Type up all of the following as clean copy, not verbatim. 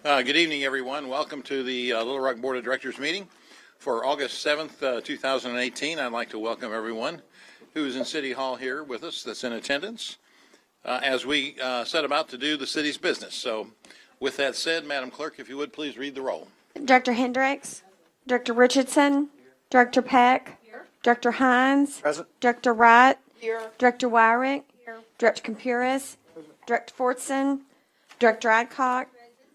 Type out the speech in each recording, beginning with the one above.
Good evening, everyone. Welcome to the Little Rock Board of Directors meeting for August 7th, 2018. I'd like to welcome everyone who's in City Hall here with us that's in attendance as we set about to do the city's business. So with that said, Madam Clerk, if you would please read the roll. Director Hendricks, Director Richardson, Director Peck, Director Hines, Present. Director Wright, Here. Director Wyrick, Director Compuris, Director Fortson, Director Adcock,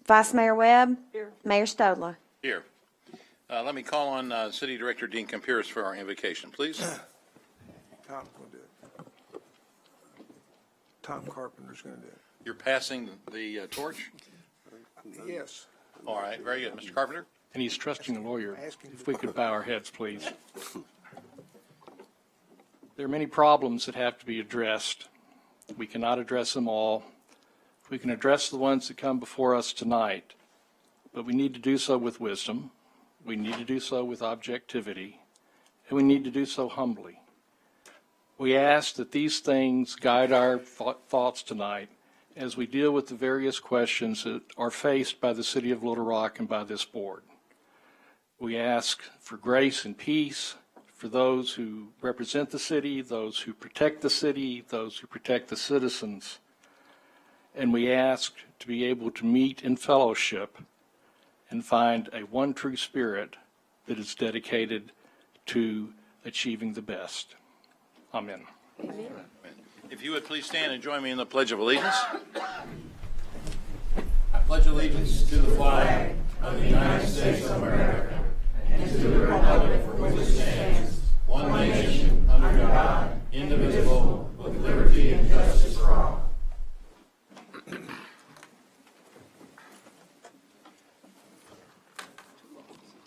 Vice Mayor Webb, Mayor Stodler. Here. Let me call on City Director Dean Compuris for our invocation, please. Tom's going to do it. Tom Carpenter's going to do it. You're passing the torch? Yes. All right, very good. Mr. Carpenter? And he's trusting the lawyer. If we could bow our heads, please. There are many problems that have to be addressed. We cannot address them all. We can address the ones that come before us tonight, but we need to do so with wisdom. We need to do so with objectivity, and we need to do so humbly. We ask that these things guide our thoughts tonight as we deal with the various questions that are faced by the City of Little Rock and by this board. We ask for grace and peace for those who represent the city, those who protect the city, those who protect the citizens. And we ask to be able to meet in fellowship and find a one true spirit that is dedicated to achieving the best. Amen. If you would please stand and join me in the Pledge of Allegiance. I pledge allegiance to the flag of the United States of America and to the republic for which it stands, one nation, under God, indivisible, with liberty and justice for all.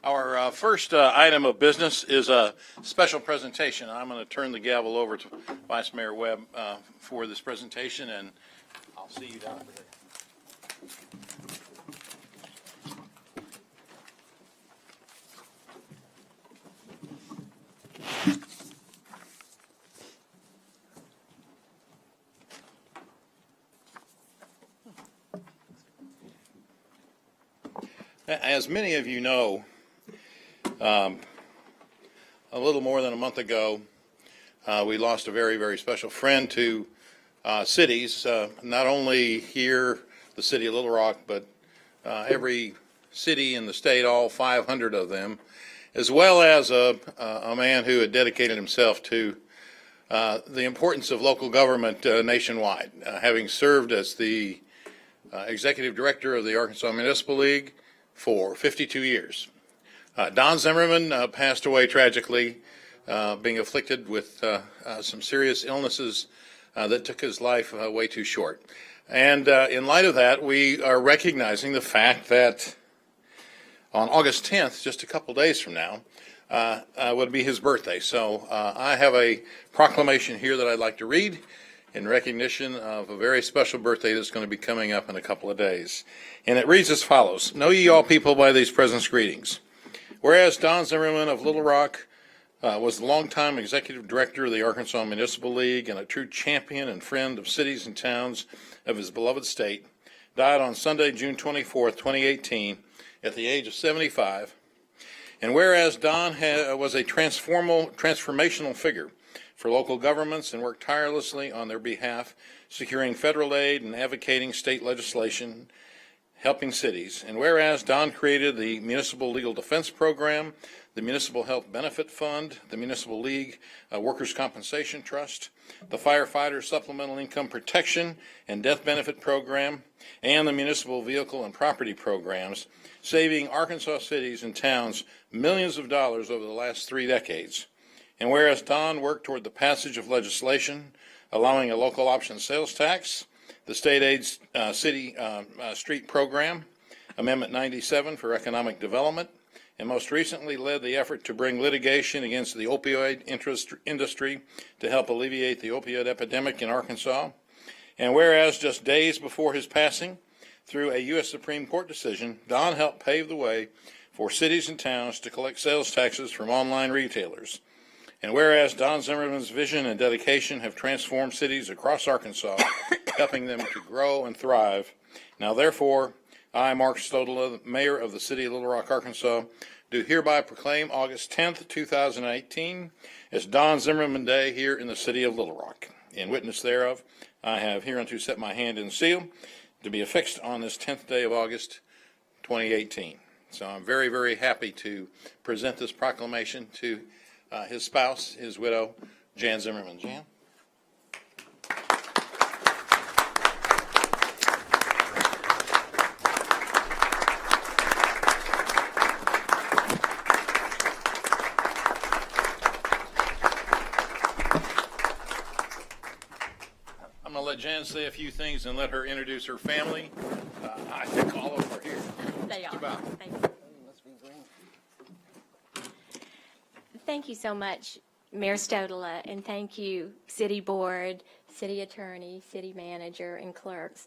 Our first item of business is a special presentation. I'm going to turn the gavel over to Vice Mayor Webb for this presentation, and I'll see you down there. As many of you know, a little more than a month ago, we lost a very, very special friend to cities, not only here, the city of Little Rock, but every city in the state, all 500 of them, as well as a man who had dedicated himself to the importance of local government nationwide, having served as the executive director of the Arkansas Municipal League for 52 years. Don Zimmerman passed away tragically, being afflicted with some serious illnesses that took his life way too short. And in light of that, we are recognizing the fact that on August 10th, just a couple days from now, would be his birthday. So I have a proclamation here that I'd like to read in recognition of a very special birthday that's going to be coming up in a couple of days. And it reads as follows: Know ye all people by these presents greetings. Whereas Don Zimmerman of Little Rock was the longtime executive director of the Arkansas Municipal League and a true champion and friend of cities and towns of his beloved state, died on Sunday, June 24th, 2018, at the age of 75. And whereas Don was a transformational figure for local governments and worked tirelessly on their behalf, securing federal aid and advocating state legislation, helping cities. And whereas Don created the Municipal Legal Defense Program, the Municipal Health Benefit Fund, the Municipal League Workers' Compensation Trust, the Firefighter Supplemental Income Protection and Death Benefit Program, and the Municipal Vehicle and Property Programs, saving Arkansas cities and towns millions of dollars over the last 3 decades. And whereas Don worked toward the passage of legislation allowing a local option sales tax, the State Aid City Street Program, Amendment 97 for Economic Development, and most recently led the effort to bring litigation against the opioid industry to help alleviate the opioid epidemic in Arkansas. And whereas just days before his passing, through a U.S. Supreme Court decision, Don helped pave the way for cities and towns to collect sales taxes from online retailers. And whereas Don Zimmerman's vision and dedication have transformed cities across Arkansas, helping them to grow and thrive, now therefore I, Mark Stodola, Mayor of the City of Little Rock, Arkansas, do hereby proclaim August 10th, 2018 as Don Zimmerman Day here in the City of Little Rock. In witness thereof, I have hereunto set my hand and seal to be affixed on this 10th day of August, 2018. So I'm very, very happy to present this proclamation to his spouse, his widow, Jan Zimmerman. Jan? I'm going to let Jan say a few things and let her introduce her family. I think all of them are here. They are. about. Thank you. Thank you so much, Mayor Stodola, and thank you, City Board, City Attorney, City Manager, and clerks.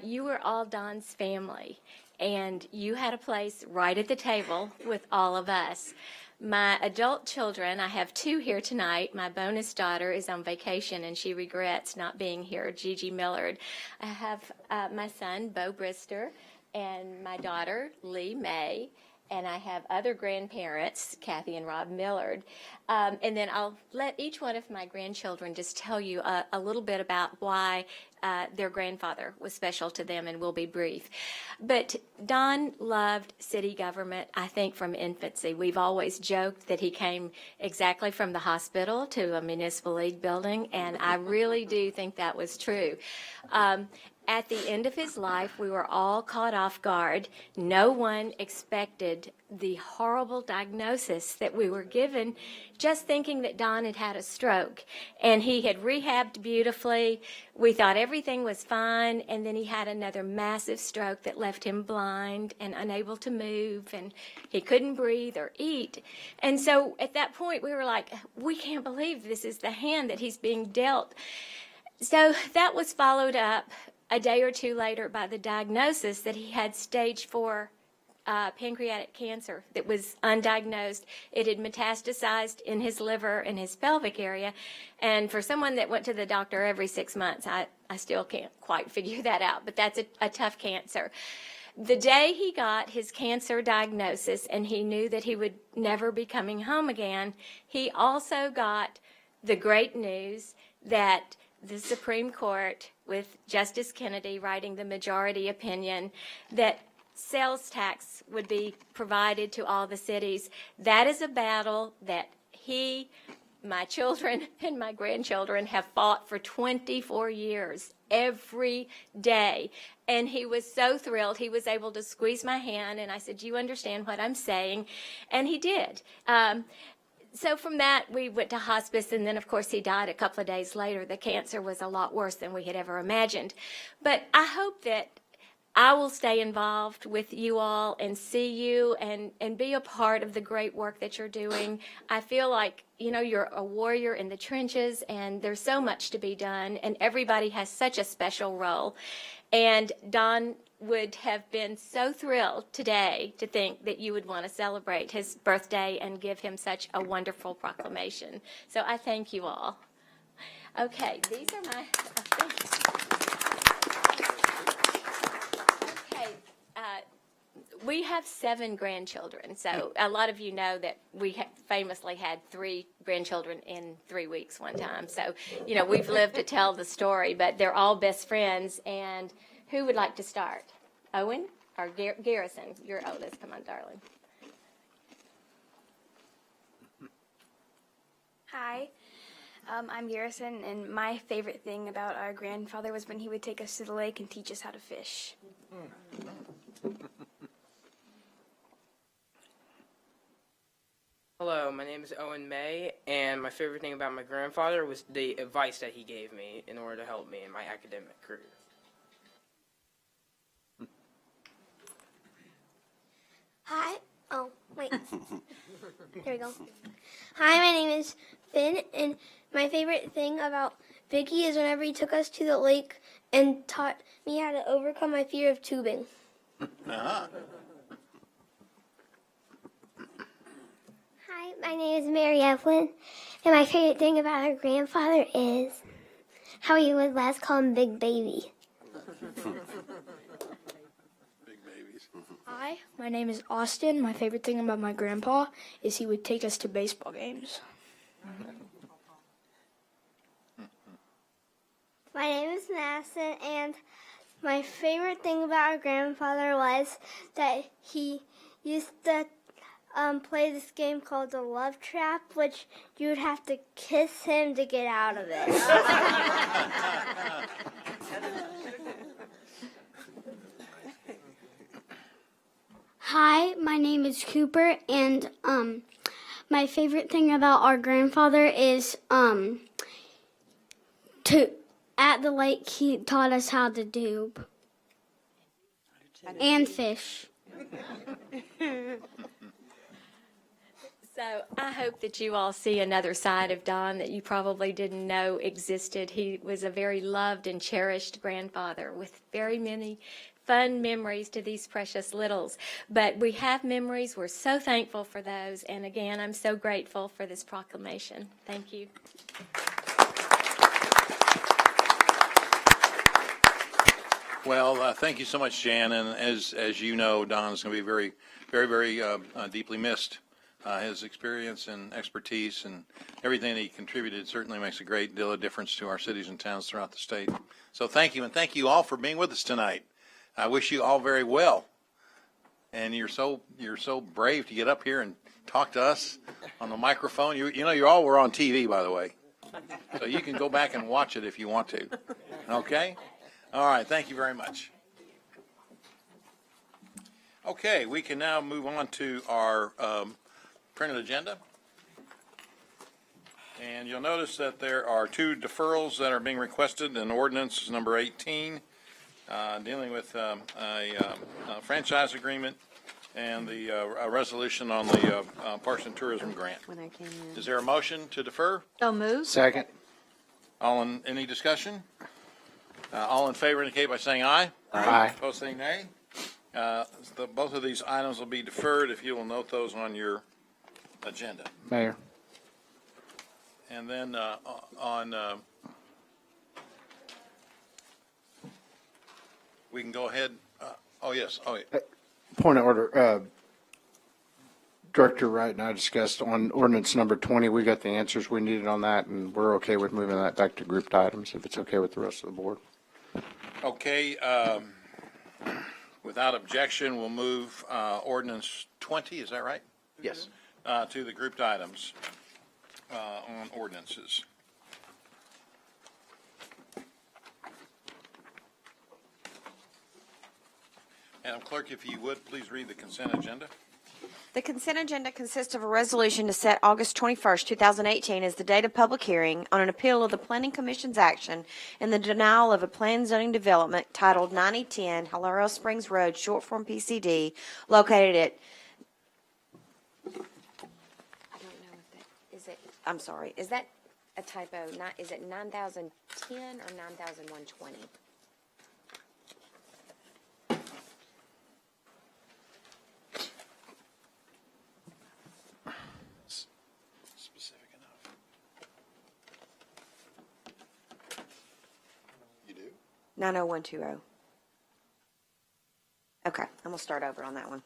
You were all Don's family, and you had a place right at the table with all of us. My adult children, I have two here tonight. My bonus daughter is on vacation, and she regrets not being here, Gigi Millard. I have my son, Bo Brister, and my daughter, Lee May, and I have other grandparents, Kathy and Rob Millard. And then I'll let each one of my grandchildren just tell you a little bit about why their grandfather was special to them, and we'll be brief. But Don loved city government, I think, from infancy. We've always joked that he came exactly from the hospital to a municipal league building, and I really do think that was true. At the end of his life, we were all caught off guard. No one expected the horrible diagnosis that we were given, just thinking that Don had had a stroke. And he had rehabbed beautifully. We thought everything was fine, and then he had another massive stroke that left him blind and unable to move, and he couldn't breathe or eat. And so at that point, we were like, we can't believe this is the hand that he's being dealt. So that was followed up a day or two later by the diagnosis that he had stage 4 pancreatic cancer that was undiagnosed. It had metastasized in his liver and his pelvic area. And for someone that went to the doctor every 6 months, I still can't quite figure that out, but that's a tough cancer. The day he got his cancer diagnosis and he knew that he would never be coming home again, he also got the great news that the Supreme Court, with Justice Kennedy writing the majority opinion, that sales tax would be provided to all the cities. That is a battle that he, my children, and my grandchildren have fought for 24 years, every day. And he was so thrilled. He was able to squeeze my hand, and I said, "Do you understand what I'm saying?" And he did. So from that, we went to hospice, and then, of course, he died a couple of days later. The cancer was a lot worse than we had ever imagined. But I hope that I will stay involved with you all and see you and be a part of the great work that you're doing. I feel like, you know, you're a warrior in the trenches, and there's so much to be done, and everybody has such a special role. And Don would have been so thrilled today to think that you would want to celebrate his birthday and give him such a wonderful proclamation. So I thank you all. Okay, these are my okay. We have 7 grandchildren, so a lot of you know that we famously had 3 grandchildren in 3 weeks one time. So, you know, we've lived to tell the story, but they're all best friends. And who would like to start? Owen or Garrison? You're oldest. Come on, darling. Hi, I'm Garrison, and my favorite thing about our grandfather was when he would take us to the lake and teach us how to fish. Hello, my name is Owen May, and my favorite thing about my grandfather was the advice that he gave me in order to help me in my academic career. Hi. Oh, wait. Here we go. Hi, my name is Finn, and my favorite thing about Vicky is whenever he took us to the lake and taught me how to overcome my fear of tubing. Uh-huh. Hi, my name is Mary Evelyn, and my favorite thing about our grandfather is how he would last call him Big Baby. Big Hi, my name is Austin. My favorite thing about my grandpa is he would take us to baseball games. My name is Madison, and my favorite thing about our grandfather was that he used to play this game called the Love Trap, which you would have to kiss him to get out of it. Hi, my name is Cooper, and my favorite thing about our grandfather is at the lake he taught us how to dube and fish. So I hope that you all see another side of Don that you probably didn't know existed. He was a very loved and cherished grandfather with very many fun memories to these precious littles. But we have memories. We're so thankful for those. And again, I'm so grateful for this proclamation. Thank you. Well, thank you so much, Jan. And as you know, Don is going to be very, very, very deeply missed. His experience and expertise and everything that he contributed certainly makes a great deal of difference to our cities and towns throughout the state. So thank you, and thank you all for being with us tonight. I wish you all very well. And you're so brave to get up here and talk to us on the microphone. You know you all were on TV, by the way, so you can go back and watch it if you want to. Okay. All right, thank you very much. Okay, we can now move on to our printed agenda. And you'll notice that there are two deferrals that are being requested in ordinance number 18, dealing with a franchise agreement and the a resolution on the Parks and Tourism grant. When I came in. Is there a motion to defer? So moved. Second. Any discussion? All in favor indicate by saying aye. Aye. Opposed, say nay. Both of these items will be deferred if you will note those on your agenda. Mayor. And then we can go ahead. Oh, yes. Oh, yeah. Point of order. Director Wright and I discussed on ordinance number 20, we got the answers we needed on that, and we're okay with moving that back to grouped items if it's okay with the rest of the board. Okay. Without objection, we'll move ordinance 20, is that right? Yes. To the grouped items on ordinances. Madam Clerk, if you would, please read the consent agenda. The consent agenda consists of a resolution to set August 21st, 2018 as the date of public hearing on an appeal of the Planning Commission's action in the denial of a planned zoning development titled 9010 Hilero Springs Road, short form PCD, located at, I don't know if that, is it, I'm sorry, is that a typo? Is it 9010 or 9120? Specific enough. You do? 90120. Okay, I'm going to start over on that one.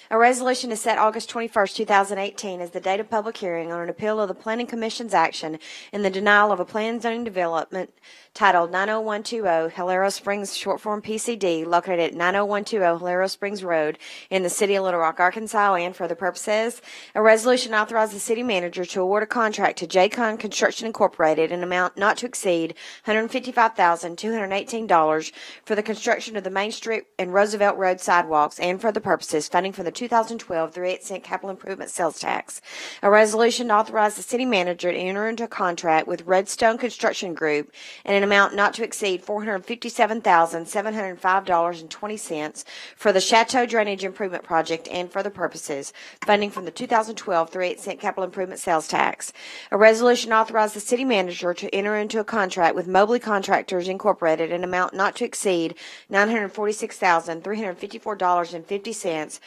A resolution to set August 21st, 2018 as the date of public hearing on an appeal of the Planning Commission's action in the denial of a planned zoning development titled 90120 Hilero Springs, short form PCD, located at 90120 Hilero Springs Road in the city of Little Rock, Arkansas, and for the purposes, a resolution authorizes the city manager to award a contract to J-Con Construction Incorporated in an amount not to exceed $155,218 for the construction of the Main Street and Roosevelt Road sidewalks and for the purposes funding from the 2012 3/8 capital improvement sales tax. A resolution to authorize the city manager to enter into a contract with Redstone Construction Group in an amount not to exceed $457,705.20 for the Chateau Drainage Improvement Project and for the purposes funding from the 2012 3/8 capital improvement sales tax. A resolution to authorize the city manager to enter into a contract with Mobley Contractors Incorporated in an amount not to exceed $946,354.50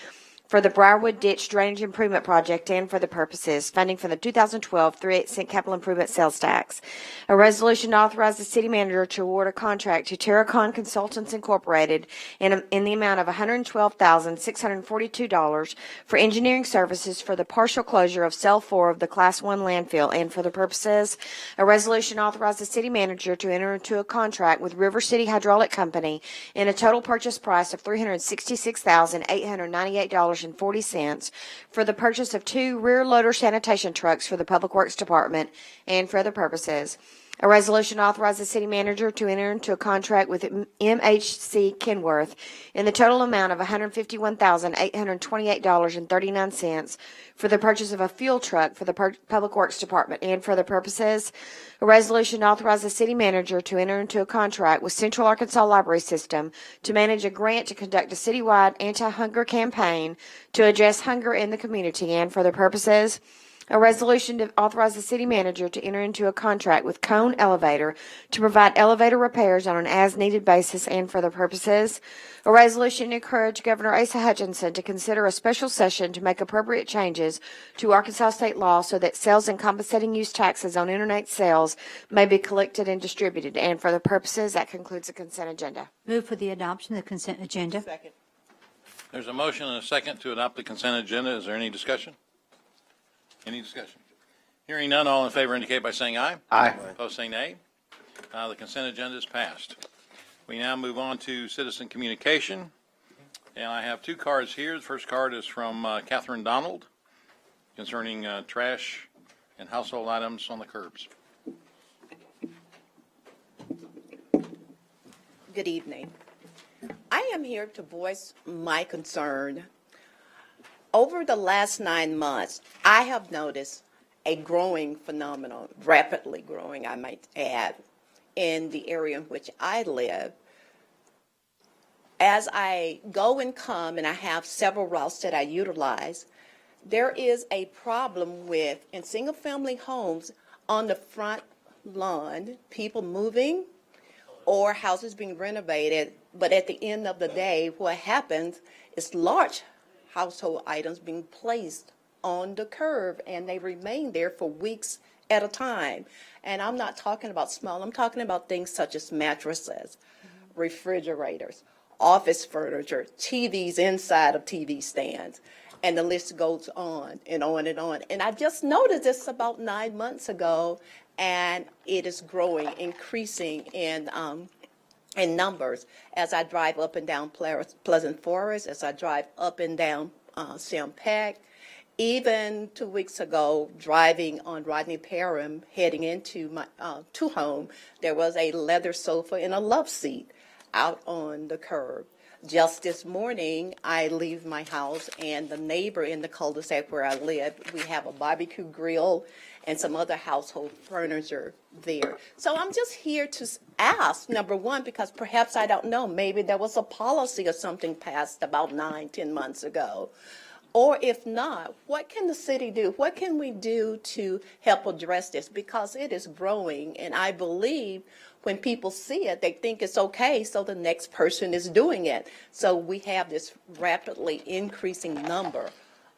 for the Briarwood Ditch Drainage Improvement Project and for the purposes funding from the 2012 3/8 capital improvement sales tax. A resolution to authorize the city manager to award a contract to Terracon Consultants Incorporated in the amount of $112,642 for engineering services for the partial closure of Cell 4 of the Class 1 landfill and for the purposes. A resolution to authorize the city manager to enter into a contract with River City Hydraulic Company in a total purchase price of $366,898.40 for the purchase of 2 rear loader sanitation trucks for the Public Works Department and for other purposes. A resolution to authorize the city manager to enter into a contract with MHC Kenworth in the total amount of $151,828.39 for the purchase of a fuel truck for the Public Works Department and for the purposes. A resolution to authorize the city manager to enter into a contract with Central Arkansas Library System to manage a grant to conduct a citywide anti-hunger campaign to address hunger in the community and for the purposes. A resolution to authorize the city manager to enter into a contract with Cone Elevator to provide elevator repairs on an as-needed basis and for the purposes. A resolution to encourage Governor Asa Hutchinson to consider a special session to make appropriate changes to Arkansas state law so that sales and compensating use taxes on internet sales may be collected and distributed. And for the purposes, that concludes the consent agenda. Move for the adoption of the consent agenda. Second. There's a motion and a second to adopt the consent agenda. Is there any discussion? Any discussion? Hearing none, all in favor indicate by saying aye. Aye. Opposed, say nay. The consent agenda is passed. We now move on to citizen communication. And I have 2 cards here. The first card is from Catherine Donald concerning trash and household items on the curbs. Good evening. I am here to voice my concern. Over the last 9 months, I have noticed a growing phenomenon, rapidly growing, I might add, in the area in which I live. As I go and come, and I have several routes that I utilize, there is a problem with, in single-family homes, on the front lawn, people moving or houses being renovated, but at the end of the day, what happens is large household items being placed on the curb, and they remain there for weeks at a time. And I'm not talking about small, I'm talking about things such as mattresses, refrigerators, office furniture, TVs inside of TV stands, and the list goes on and on and on. And I just noticed this about 9 months ago, and it is growing, increasing in numbers as I drive up and down Pleasant Forest, as I drive up and down Sam Peck. Even 2 weeks ago, driving on Rodney Parham, heading into my to home, there was a leather sofa and a love seat out on the curb. Just this morning, I leave my house, and the neighbor in the cul-de-sac where I live, we have a barbecue grill and some other household furniture there. So I'm just here to ask, number one, because perhaps I don't know, maybe there was a policy or something passed about 9-10 months ago. Or if not, what can the city do? What can we do to help address this? Because it is growing, and I believe when people see it, they think it's okay, so the next person is doing it. So we have this rapidly increasing number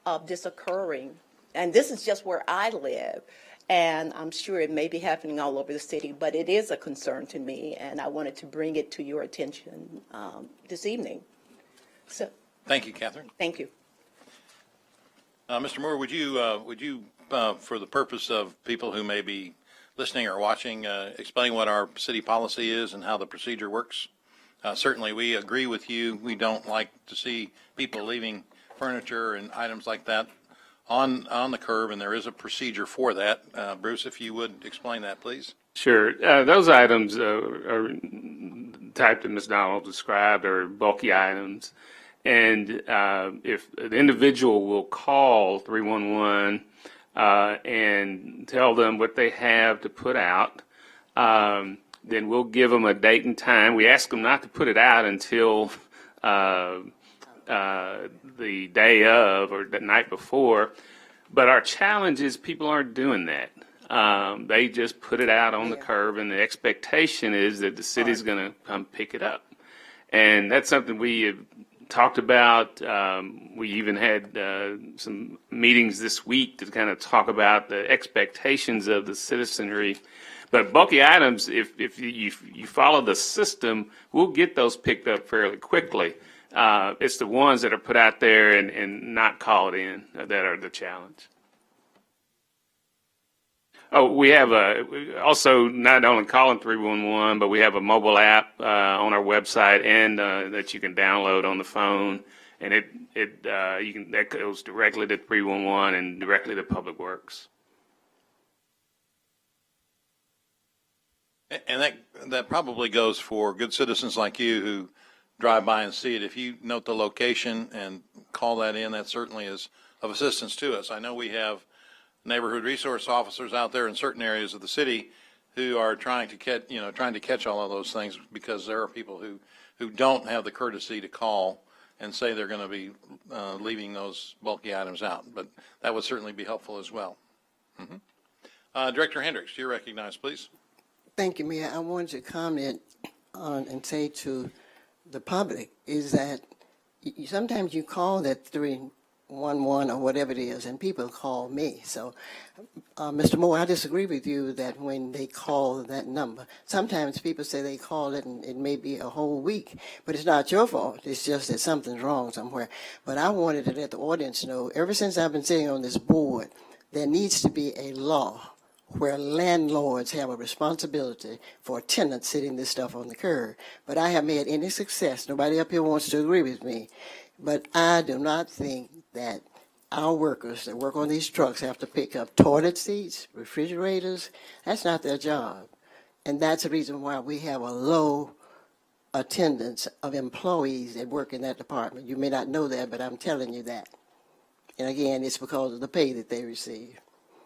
of this occurring. And this is just where I live. And I'm sure it may be happening all over the city, but it is a concern to me, and I wanted to bring it to your attention this evening. So, Thank you, Catherine. thank you. Mr. Moore, would you, for the purpose of people who may be listening or watching, explain what our city policy is and how the procedure works? Certainly, we agree with you. We don't like to see people leaving furniture and items like that on the curb, and there is a procedure for that. Bruce, if you would explain that, please. Sure. Those items are typed as Ms. Donald described are bulky items. And if an individual will call 311 and tell them what they have to put out, then we'll give them a date and time. We ask them not to put it out until the day of or the night before. But our challenge is people aren't doing that. They just put it out on the curb, and the expectation is that the city's going to come pick it up. And that's something we have talked about. We even had some meetings this week to kind of talk about the expectations of the citizenry. But bulky items, if you follow the system, we'll get those picked up fairly quickly. It's the ones that are put out there and not called in that are the challenge. Oh, we have also not only calling 311, but we have a mobile app on our website and that you can download on the phone, and that goes directly to 311 and directly to Public Works. And that probably goes for good citizens like you who drive by and see it. If you note the location and call that in, that certainly is of assistance to us. I know we have neighborhood resource officers out there in certain areas of the city who are trying to catch all of those things, because there are people who don't have the courtesy to call and say they're going to be leaving those bulky items out. But that would certainly be helpful as well. Director Hendricks, you're recognized, please. Thank you, Mayor. I wanted to comment on and say to the public is that sometimes you call that 311 or whatever it is, and people call me. So, Mr. Moore, I disagree with you that when they call that number, sometimes people say they call it and it may be a whole week, but it's not your fault. It's just that something's wrong somewhere. But I wanted to let the audience know, ever since I've been sitting on this board, there needs to be a law where landlords have a responsibility for tenants sitting this stuff on the curb. But I haven't had any success. Nobody up here wants to agree with me. But I do not think that our workers that work on these trucks have to pick up toilet seats, refrigerators. That's not their job. And that's the reason why we have a low attendance of employees that work in that department. You may not know that, but I'm telling you that. And again, it's because of the pay that they receive.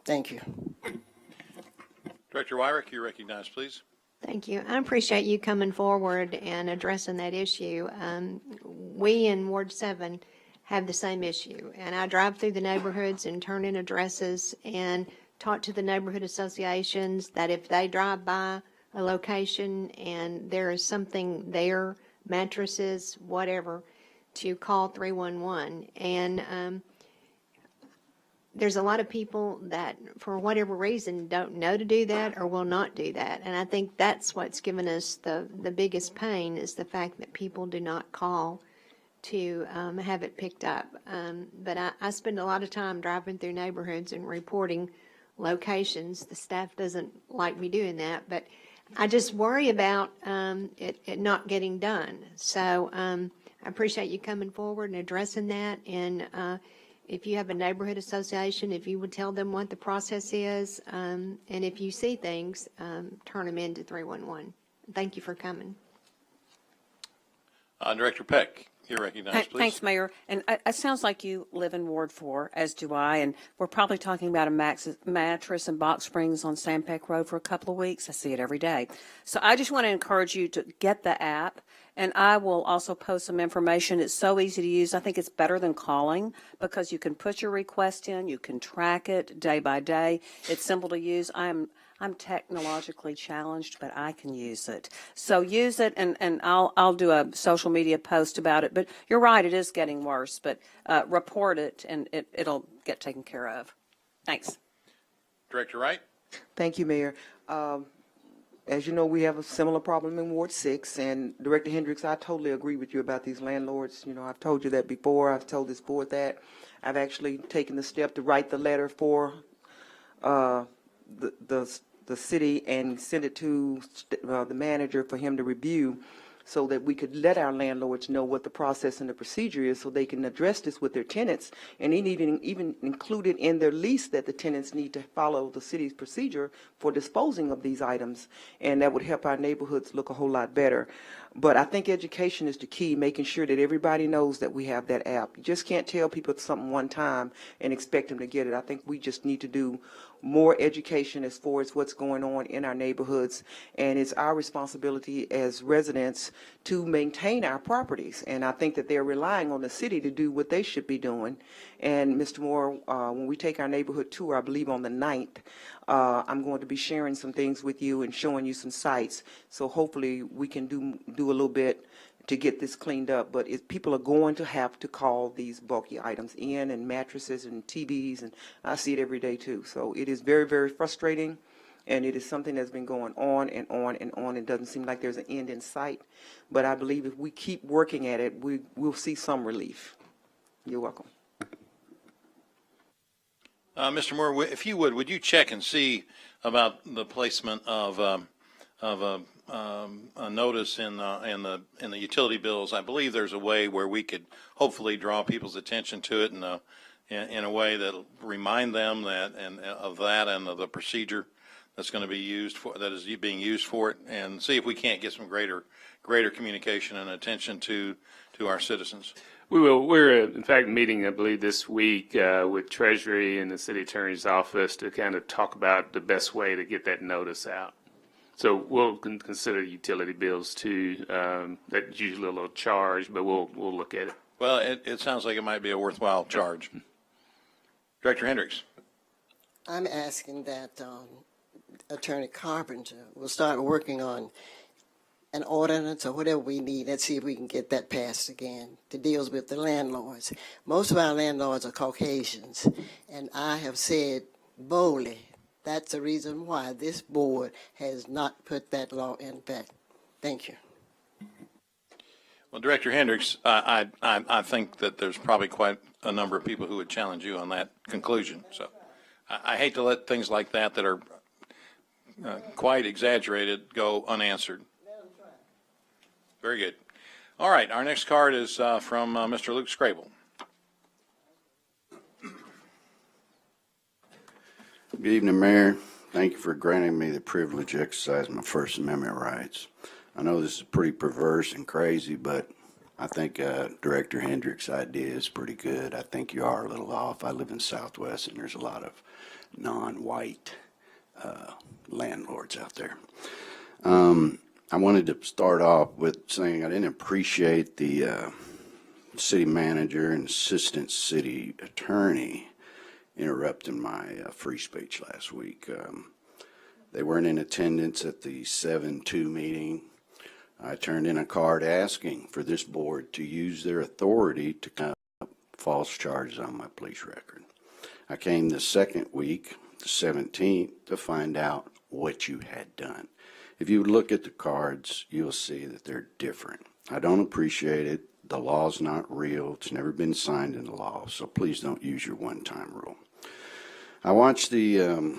Thank you. Director Wyrick, you're recognized, please. Thank you. I appreciate you coming forward and addressing that issue. We in Ward 7 have the same issue, and I drive through the neighborhoods and turn in addresses and talk to the neighborhood associations that if they drive by a location and there is something there, mattresses, whatever, to call 311. And there's a lot of people that, for whatever reason, don't know to do that or will not do that. And I think that's what's given us the biggest pain, is the fact that people do not call to have it picked up. But I spend a lot of time driving through neighborhoods and reporting locations. The staff doesn't like me doing that, but I just worry about it not getting done. So I appreciate you coming forward and addressing that. And if you have a neighborhood association, if you would tell them what the process is, and if you see things, turn them into 311. Thank you for coming. Director Peck, you're recognized, please. Thanks, Mayor. And it sounds like you live in Ward 4, as do I, and we're probably talking about a mattress and box springs on Sandpeck Road for a couple of weeks. I see it every day. So I just want to encourage you to get the app, and I will also post some information. It's so easy to use. I think it's better than calling because you can put your request in, you can track it day by day. It's simple to use. I'm technologically challenged, but I can use it. So use it, and I'll do a social media post about it. But you're right, it is getting worse. But report it, and it'll get taken care of. Thanks. Director Wright. Thank you, Mayor. As you know, we have a similar problem in Ward 6, and Director Hendricks, I totally agree with you about these landlords. You know, I've told you that before. I've told this board that. I've actually taken the step to write the letter for the city and send it to the manager for him to review, so that we could let our landlords know what the process and the procedure is, so they can address this with their tenants, and even included in their lease that the tenants need to follow the city's procedure for disposing of these items, and that would help our neighborhoods look a whole lot better. But I think education is the key, making sure that everybody knows that we have that app. You just can't tell people something one time and expect them to get it. I think we just need to do more education as far as what's going on in our neighborhoods, and it's our responsibility as residents to maintain our properties. And I think that they're relying on the city to do what they should be doing. And Mr. Moore, when we take our neighborhood tour, I believe on the 9th, I'm going to be sharing some things with you and showing you some sites. So hopefully we can do a little bit to get this cleaned up, but people are going to have to call these bulky items in, and mattresses and TVs, and I see it every day too. So it is very, very frustrating, and it is something that's been going on and on and on. It doesn't seem like there's an end in sight, but I believe if we keep working at it, we'll see some relief. You're welcome. Mr. Moore, if you would you check and see about the placement of a notice in the utility bills? I believe there's a way where we could hopefully draw people's attention to it in a way that'll remind them that and of the procedure that's going to be used for, that is being used for it, and see if we can't get some greater communication and attention to our citizens. We will. We're, in fact, meeting, I believe, this week with Treasury and the City Attorney's Office to kind of talk about the best way to get that notice out. So we'll consider utility bills too. That's usually a little charge, but we'll look at it. Well, it sounds like it might be a worthwhile charge. Director Hendricks. I'm asking that Attorney Carpenter will start working on an ordinance or whatever we need. Let's see if we can get that passed again to deals with the landlords. Most of our landlords are Caucasians, and I have said boldly that's the reason why this board has not put that law in effect. Thank you. Well, Director Hendricks, I think that there's probably quite a number of people who would challenge you on that conclusion. So I hate to let things like that are quite exaggerated go unanswered. Very good. All right, our next card is from Mr. Luke Scrable. Good evening, Mayor. Thank you for granting me the privilege to exercise my First Amendment rights. I know this is pretty perverse and crazy, but I think Director Hendricks' idea is pretty good. I think you are a little off. I live in Southwest, and there's a lot of non-white landlords out there. I wanted to start off with saying I didn't appreciate the city manager and assistant city attorney interrupting my free speech last week. They weren't in attendance at the 7-2 meeting. I turned in a card asking for this board to use their authority to come up false charges on my police record. I came the second week, the 17th, to find out what you had done. If you look at the cards, you'll see that they're different. I don't appreciate it. The law's not real. It's never been signed into law, so please don't use your one-time rule. I watched the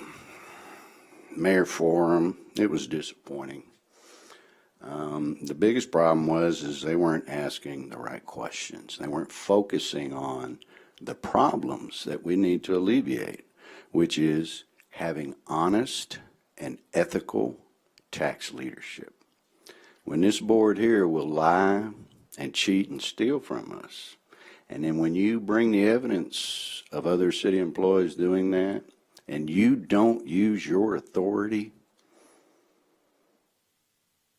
mayor forum. It was disappointing. The biggest problem is they weren't asking the right questions. They weren't focusing on the problems that we need to alleviate, which is having honest and ethical tax leadership. When this board here will lie and cheat and steal from us, and then when you bring the evidence of other city employees doing that, and you don't use your authority,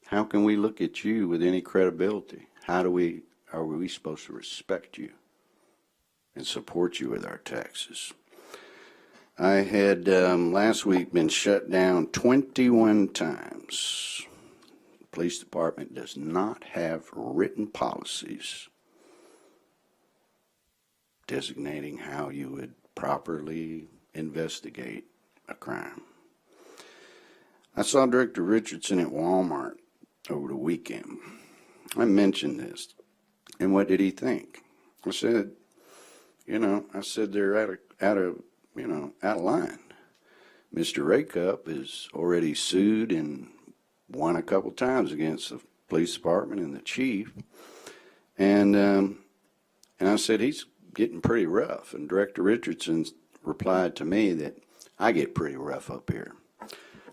how can we look at you with any credibility? Are we supposed to respect you and support you with our taxes? I had last week been shut down 21 times. The police department does not have written policies designating how you would properly investigate a crime. I saw Director Richardson at Walmart over the weekend. I mentioned this, and what did he think? I said, they're out of line. Mr. Rakup is already sued and won a couple times against the police department and the chief, and I said he's getting pretty rough. And Director Richardson replied to me that I get pretty rough up here.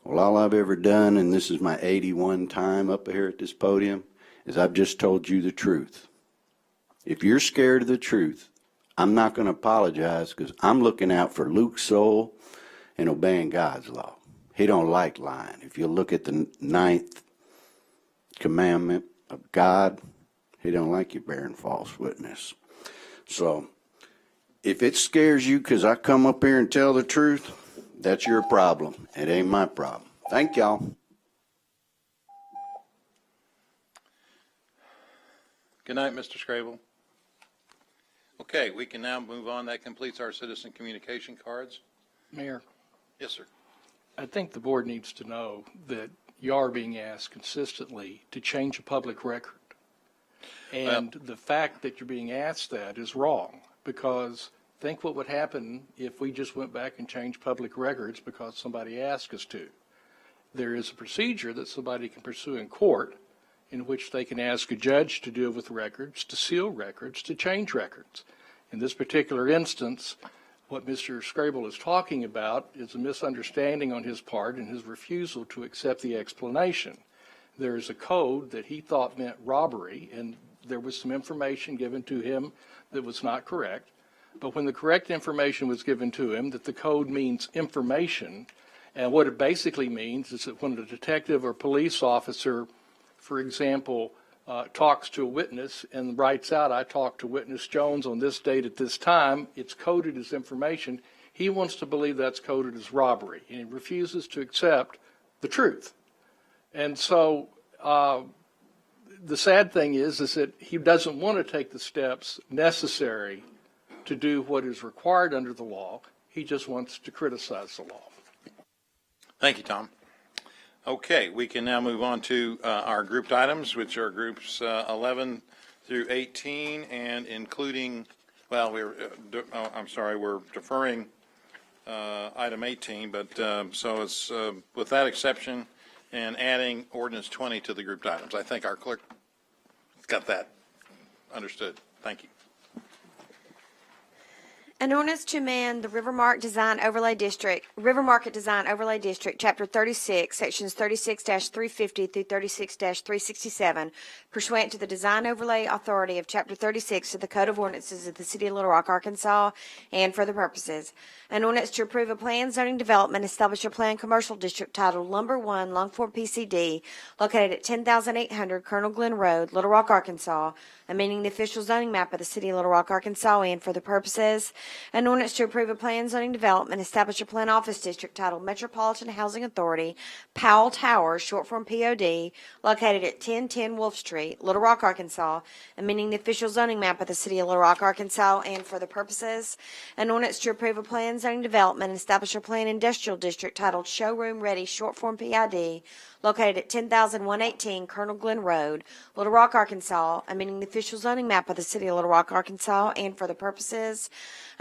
Well, all I've ever done, and this is my 81 time up here at this podium, is I've just told you the truth. If you're scared of the truth, I'm not going to apologize, because I'm looking out for Luke's soul and obeying God's law. He don't like lying. If you look at the 9th commandment of God, he don't like you bearing false witness. So if it scares you because I come up here and tell the truth, that's your problem. It ain't my problem. Thank y'all. Good night, Mr. Scrabel. Okay, we can now move on. That completes our citizen communication cards. Mayor, Yes, sir. I think the board needs to know that you are being asked consistently to change a public record. And the fact that you're being asked that is wrong, because think what would happen if we just went back and changed public records because somebody asked us to. There is a procedure that somebody can pursue in court in which they can ask a judge to deal with records, to seal records, to change records. In this particular instance, what Mr. Scrabel is talking about is a misunderstanding on his part and his refusal to accept the explanation. There is a code that he thought meant robbery, and there was some information given to him that was not correct. But when the correct information was given to him, that the code means information, and what it basically means is that when a detective or police officer, for example, talks to a witness and writes out, I talked to witness Jones on this date at this time, it's coded as information. He wants to believe that's coded as robbery, and he refuses to accept the truth. And so the sad thing is that he doesn't want to take the steps necessary to do what is required under the law. He just wants to criticize the law. Thank you, Tom. Okay, we can now move on to our grouped items, which are groups 11 through 18, and including, well, we're deferring item 18, but so it's with that exception and adding ordinance 20 to the grouped items. I think our clerk got that understood. Thank you. An ordinance to amend the River Market Design Overlay District, Chapter 36, Sections 36-350 through 36-367, pursuant to the Design Overlay Authority of Chapter 36 of the Code of Ordinances of the City of Little Rock, Arkansas, and for the purposes. An ordinance to approve a planned zoning development, establish a planned commercial district titled Lumber 1, Longfork PCD, located at 10,800 Colonel Glen Road, Little Rock, Arkansas, amending the official zoning map of the City of Little Rock, Arkansas, and for the purposes. An ordinance to approve a planned zoning development, establish a planned office district titled Metropolitan Housing Authority, Powell Towers, short form POD, located at 1010 Wolf Street, Little Rock, Arkansas, amending the official zoning map of the City of Little Rock, Arkansas, and for the purposes. An ordinance to approve a planned zoning development, establish a planned industrial district titled Showroom Ready, short form PID, located at 10,118 Colonel Glen Road, Little Rock, Arkansas, amending the official zoning map of the City of Little Rock, Arkansas, and for the purposes.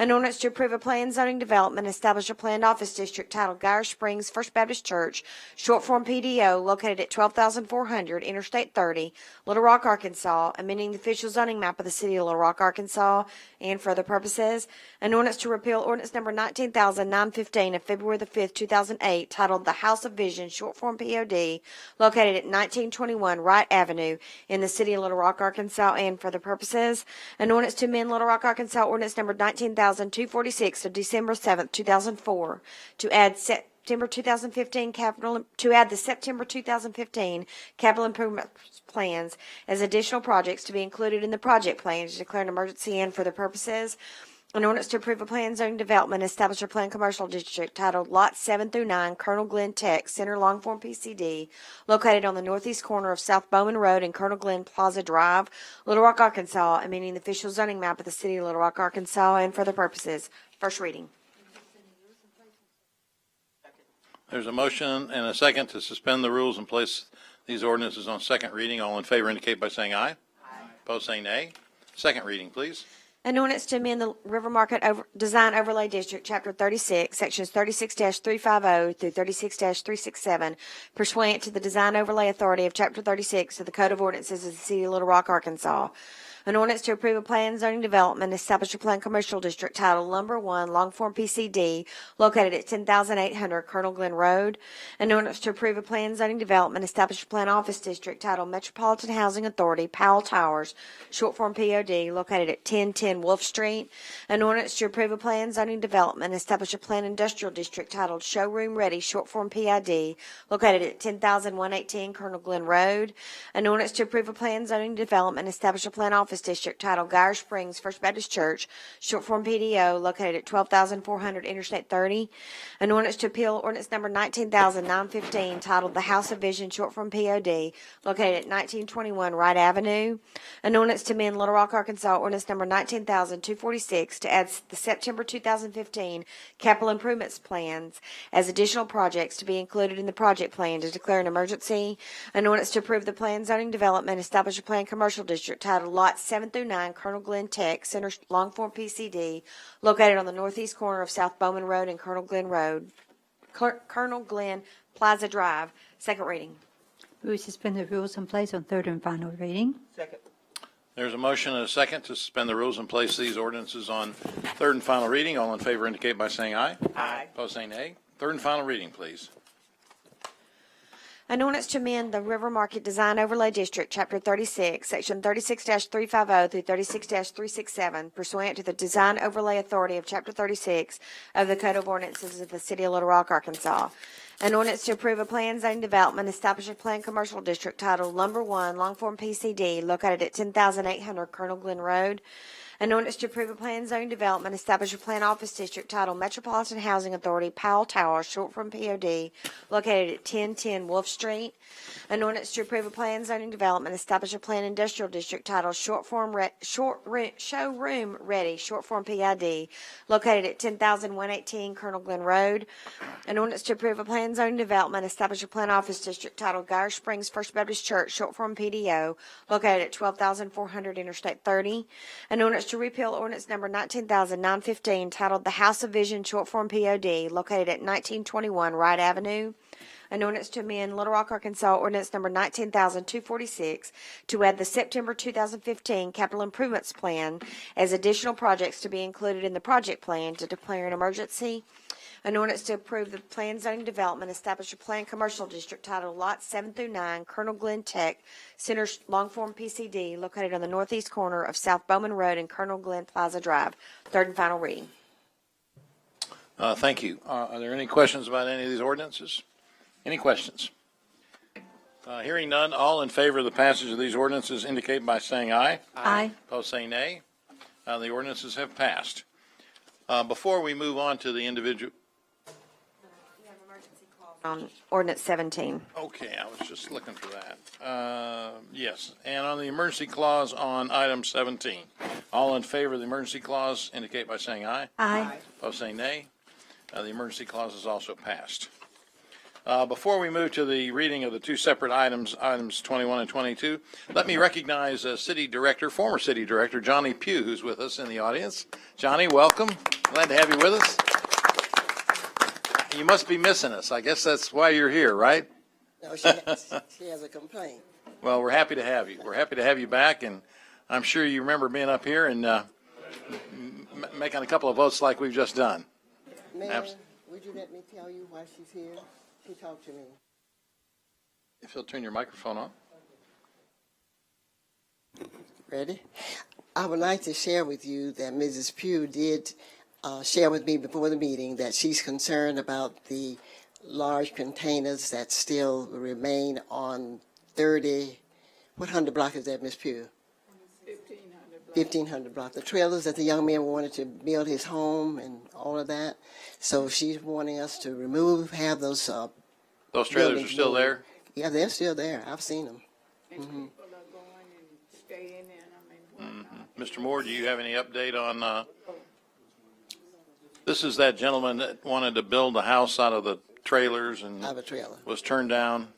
An ordinance to approve a planned zoning development, establish a planned office district titled Geyer Springs First Baptist Church, short form PDO, located at 12,400 Interstate 30, Little Rock, Arkansas, amending the official zoning map of the City of Little Rock, Arkansas, and for the purposes. An ordinance to repeal ordinance number 19,915 of February the 5th, 2008, titled The House of Vision, short form POD, located at 1921 Wright Avenue in the City of Little Rock, Arkansas, and for the purposes. An ordinance to amend Little Rock, Arkansas ordinance number 19,246 of December 7th, 2004, to add the September 2015 capital improvement plans as additional projects to be included in the project plan to declare an emergency and for the purposes. An ordinance to approve a planned zoning development, establish a planned commercial district titled Lots 7 through 9, Colonel Glen Tech, Center Longform PCD, located on the northeast corner of South Bowman Road and Colonel Glen Plaza Drive, Little Rock, Arkansas, amending the official zoning map of the City of Little Rock, Arkansas, and for the purposes. First reading. There's a motion and a second to suspend the rules and place these ordinances on second reading. All in favor indicate by saying aye. Aye. Opposed, say nay. Second reading, please. An ordinance to amend the River Market Design Overlay District, Chapter 36, Sections 36-350 through 36-367, pursuant to the Design Overlay Authority of Chapter 36 of the Code of Ordinances of the City of Little Rock, Arkansas. An ordinance to approve a planned zoning development, establish a planned commercial district titled Lumber 1, Longform PCD, located at 10,800 Colonel Glen Road. An ordinance to approve a planned zoning development, establish a planned office district titled Metropolitan Housing Authority, Powell Towers, short form POD, located at 1010 Wolf Street. An ordinance to approve a planned zoning development, establish a planned industrial district titled Showroom Ready, short form PID, located at 10,118 Colonel Glen Road. An ordinance to approve a planned zoning development, establish a planned office Office District titled Geyer Springs First Baptist Church, short form PDO, located at 12,400 Interstate 30. An ordinance to appeal ordinance number 19,915 titled The House of Vision, short form POD, located at 1921 Wright Avenue. An ordinance to amend Little Rock, Arkansas, ordinance number 19,246 to add the September 2015 capital improvements plans as additional projects to be included in the project plan to declare an emergency. An ordinance to approve the plan zoning development, establish a planned commercial district titled Lots 7 through 9, Colonel Glenn Tech Center, long form PCD, located on the northeast corner of South Bowman Road and Colonel Glenn Plaza Drive. Second reading. Move to suspend the rules and place on third and final reading. Second. There's a motion and a second to suspend the rules and place these ordinances on third and final reading. All in favor indicate by saying aye. Aye. Opposed, say nay. Third and final reading, please. An ordinance to amend the River Market Design Overlay District, Chapter 36, Section 36-350 through 36-367, pursuant to the Design Overlay Authority of Chapter 36 of the Code of Ordinances of the City of Little Rock, Arkansas. An ordinance to approve a plan zoning development, establish a planned commercial district titled Lumber One, long form PCD, located at 10,800 Colonel Glenn Road. An ordinance to approve a plan zoning development, establish a plan office district titled Metropolitan Housing Authority, Powell Tower, short from POD, located at 1010 Wolf Street. An ordinance to approve a plan zoning development, establish a plan industrial district titled Showroom Ready, short form PID, located at 10,118 Colonel Glenn Road. An ordinance to approve a plan zoning development, establish a plan office district titled Geyer Springs First Baptist Church, short form PDO, located at 12,400 Interstate 30. An ordinance to repeal ordinance number 19,915 titled The House of Vision, short form POD, located at 1921 Wright Avenue. An ordinance to amend Little Rock, Arkansas, ordinance number 19,246 to add the September 2015 capital improvements plan as additional projects to be included in the project plan to declare an emergency. An ordinance to approve the plan zoning development, establish a planned commercial district titled Lots 7 through 9, Colonel Glenn Tech Center, long form PCD, located on the northeast corner of South Bowman Road and Colonel Glenn Plaza Drive. Third and final reading. Thank you. Are there any questions about any of these ordinances? Any questions? Hearing none, all in favor of the passage of these ordinances indicate by saying aye. Aye. Opposed, say nay. The ordinances have passed. Before we move on to the individual, On ordinance 17. okay, I was just looking for that. Yes, and on the emergency clause on item 17, all in favor of the emergency clause indicate by saying aye. Aye. Opposed, say nay. The emergency clause is also passed. Before we move to the reading of the two separate items 21 and 22, let me recognize former City Director Johnny Pugh, who's with us in the audience. Johnny, welcome. Glad to have you with us. You must be missing us. I guess that's why you're here, right? No, she has a complaint. Well, we're happy to have you. We're happy to have you back, and I'm sure you remember being up here and making a couple of votes like we've just done. Mayor, would you let me tell you why she's here? She talked to me. If you'll turn your microphone on. Ready? I would like to share with you that Mrs. Pugh did share with me before the meeting that she's concerned about the large containers that still remain on 30, what 100 block is that, Ms. Pugh? 1500 block. The trailers that the young man wanted to build his home and all of that. So she's wanting us to have those. Those trailers are still there? Yeah, they're still there. I've seen them. And people are going and staying in them and whatnot. Mr. Moore, do you have any update on, this is that gentleman that wanted to build a house out of the trailers and Out of a trailer. was turned down?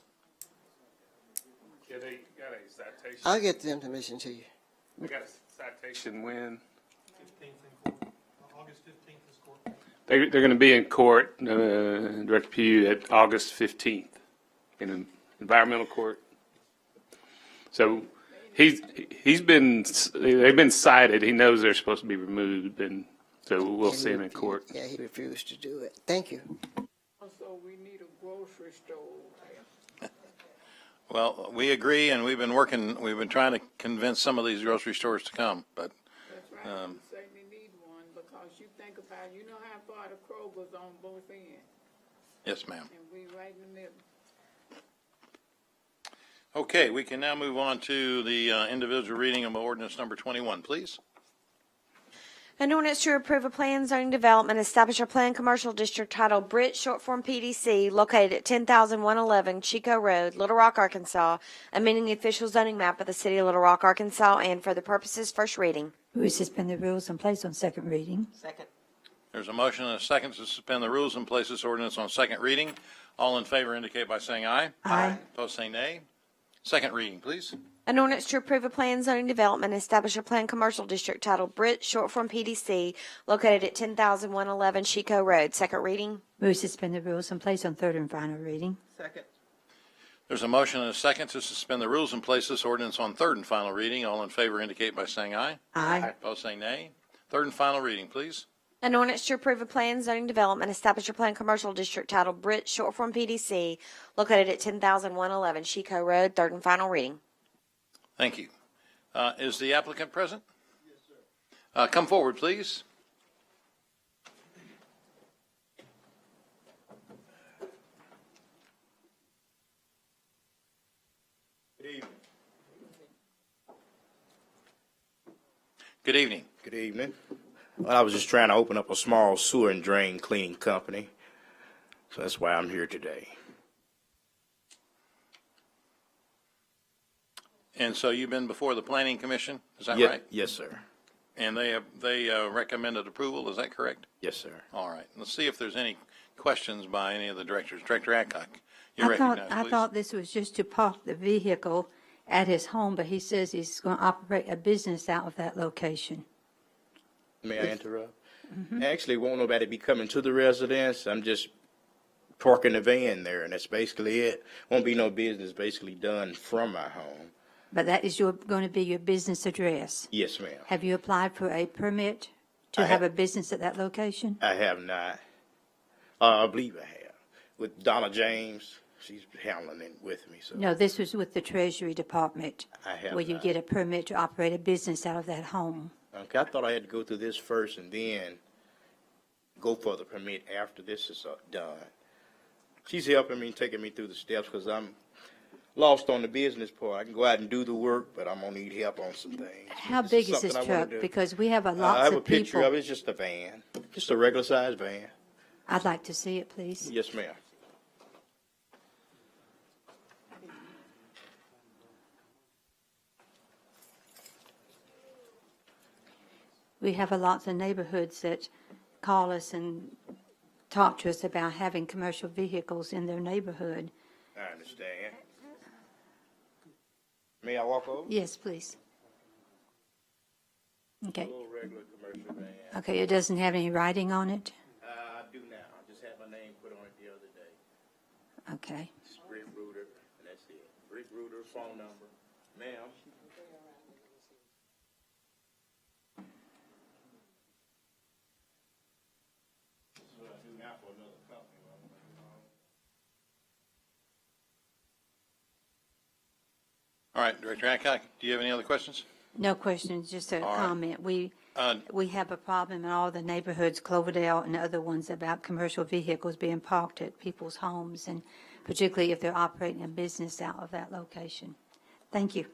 Yeah, they got a citation. I'll get the information to you. They got a citation when? August 15th is court. They're going to be in court, Director Pugh, at August 15th in an environmental court. So they've been cited. He knows they're supposed to be removed, and so we'll see him in court. Yeah, he refused to do it. Thank you. Also, we need a grocery store. Well, we agree, and we've been trying to convince some of these grocery stores to come, but, That's right. We certainly need one because you think about, you know how far the Kroger's on both ends. yes, ma'am. And we right in the middle. Okay, we can now move on to the individual reading of ordinance number 21, please. An ordinance to approve a plan zoning development, establish a planned commercial district titled Britt, short form PDC, located at 10,111 Chico Road, Little Rock, Arkansas, amending the official zoning map of the city of Little Rock, Arkansas, and for the purposes first reading. Move to suspend the rules and place on second reading. Second. There's a motion and a second to suspend the rules and place this ordinance on second reading. All in favor indicate by saying aye. Aye. Opposed, say nay. Second reading, please. An ordinance to approve a plan zoning development, establish a planned commercial district titled Britt, short form PDC, located at 10,111 Chico Road. Second reading. Move to suspend the rules and place on third and final reading. Second. There's a motion and a second to suspend the rules and place this ordinance on third and final reading. All in favor indicate by saying aye. Aye. Opposed, say nay. Third and final reading, please. An ordinance to approve a plan zoning development, establish a planned commercial district titled Britt, short form PDC, located at 10,111 Chico Road. Third and final reading. Thank you. Is the applicant present? Yes, sir. Come forward, please. Good evening. Good evening. Good evening. Well, I was just trying to open up a small sewer and drain cleaning company, so that's why I'm here today. And so you've been before the Planning Commission, is that Ye- right? Yes, sir. And they recommended approval, is that correct? Yes, sir. All right. Let's see if there's any questions by any of the directors. Director Adcock, you're I recognized, thought please. this was just to park the vehicle at his home, but he says he's going to operate a business out of that location. May I interrupt? Actually, won't nobody be coming to the residence. I'm just parking the van there, and that's basically it. Won't be no business basically done from my home. But that is going to be your business address. Yes, ma'am. Have you applied for a permit to I have ha- a business at that location? I have not. I believe I have. With Donna James, she's handling it with me, so. No, this was with the Treasury Department. I have Where you not. get a permit to operate a business out of that home. Okay, I thought I had to go through this first and then go for the permit after this is done. She's helping me, taking me through the steps, because I'm lost on the business part. I can go out and do the work, but I'm gonna need help on some things. How This big is something this I wanna truck? do. Because we have a I lots have a of picture people. of it. It's just a van, just a regular sized van. I'd like to see it, please. Yes, ma'am. We have a lots of neighborhoods that call us and talk to us about having commercial vehicles in their neighborhood. I understand. May I walk over? Yes, please. Okay. A little regular commercial van. Okay, it doesn't have any writing on it? I do now. I just had my name put on it the other day. Okay. It's Rick Ruder, and that's it. Rick Ruder, phone number. Ma'am. This is what I do now for another company. All right, Director Adcock, do you have any other questions? No questions, just a All right. comment. We have a problem in all the neighborhoods, Cloverdale and other ones, about commercial vehicles being parked at people's homes, and particularly if they're operating a business out of that location. Thank you.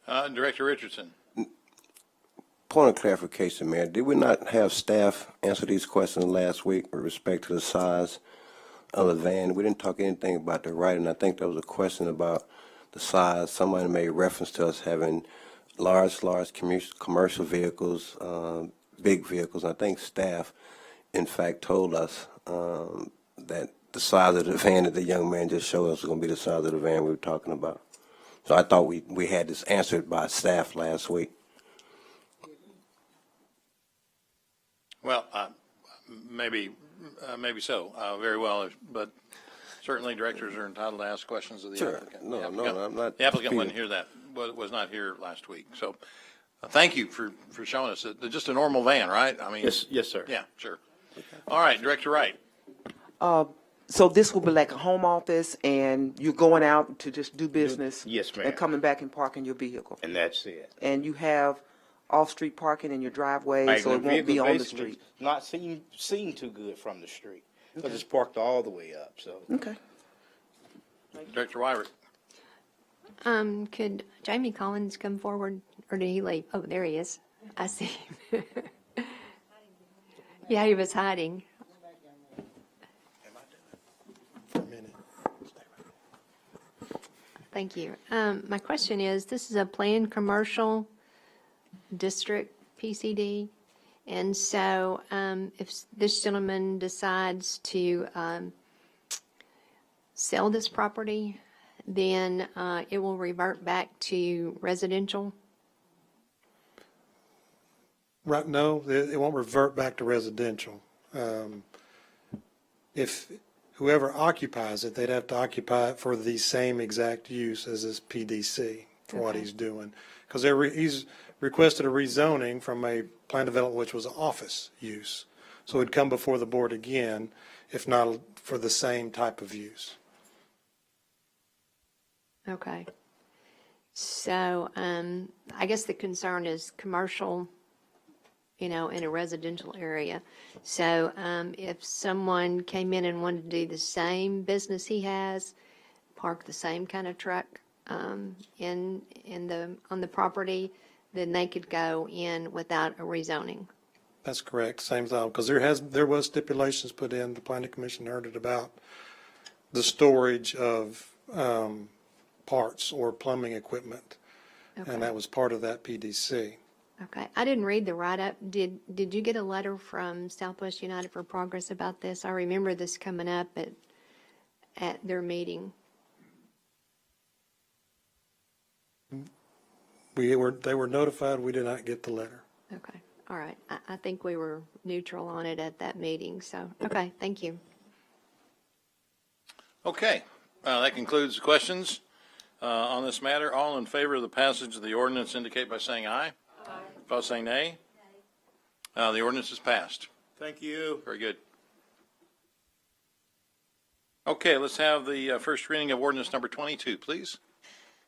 Director Richardson. Point of clarification, Mayor. Did we not have staff answer these questions last week with respect to the size of the van? We didn't talk anything about the writing. I think there was a question about the size. Somebody made reference to us having large commercial vehicles, big vehicles. I think staff, in fact, told us that the size of the van that the young man just showed us was going to be the size of the van we were talking about. So I thought we had this answered by staff last week. Well, maybe so, very well, but certainly directors are entitled to ask questions of the Sure. applicant. No, The no, applicant- I'm not The applicant wasn't disputing. here was not here last week, so thank you for showing us that, just a normal van, right? I mean. Yes, sir. Yeah, sure. All right, Director Wright. So this will be like a home office, and you're going out to just do business? Yes, ma'am. And coming back and parking your vehicle? And that's it. And you have off-street parking in your driveway, Like, so it the won't be vehicle on the basically street? Not seen too good from the street, because it's parked all the way up, so. Okay. Director Wyrick. Could Jamie Collins come forward, or did he leave? Oh, there he is. I see him. Yeah, he was hiding. Thank you. My question is, this is a planned commercial district PCD, and so if this gentleman decides to sell this property, then it will revert back to residential? Right, no, it won't revert back to residential. If whoever occupies it, they'd have to occupy it for the same exact use as this PDC for what he's doing. Because he's requested a rezoning from a plan development which was an office use. So it'd come before the board again, if not for the same type of use. Okay. So I guess the concern is commercial, in a residential area. So if someone came in and wanted to do the same business he has, park the same kind of truck on the property, then they could go in without a rezoning. That's correct, same thing, because there was stipulations put in, the planning commission heard it about the storage of parts or plumbing equipment. Okay. And that was part of that PDC. Okay. I didn't read the write-up. Did you get a letter from Southwest United for Progress about this? I remember this coming up at their meeting. They were notified, we did not get the letter. Okay. All right. I think we were neutral on it at that meeting. So, okay. Thank you. Okay, that concludes the questions on this matter. All in favor of the passage of the ordinance indicate by saying aye. Aye. Opposed, say nay. The ordinance is passed. Thank you. Very good. Okay, let's have the first reading of ordinance number 22, please.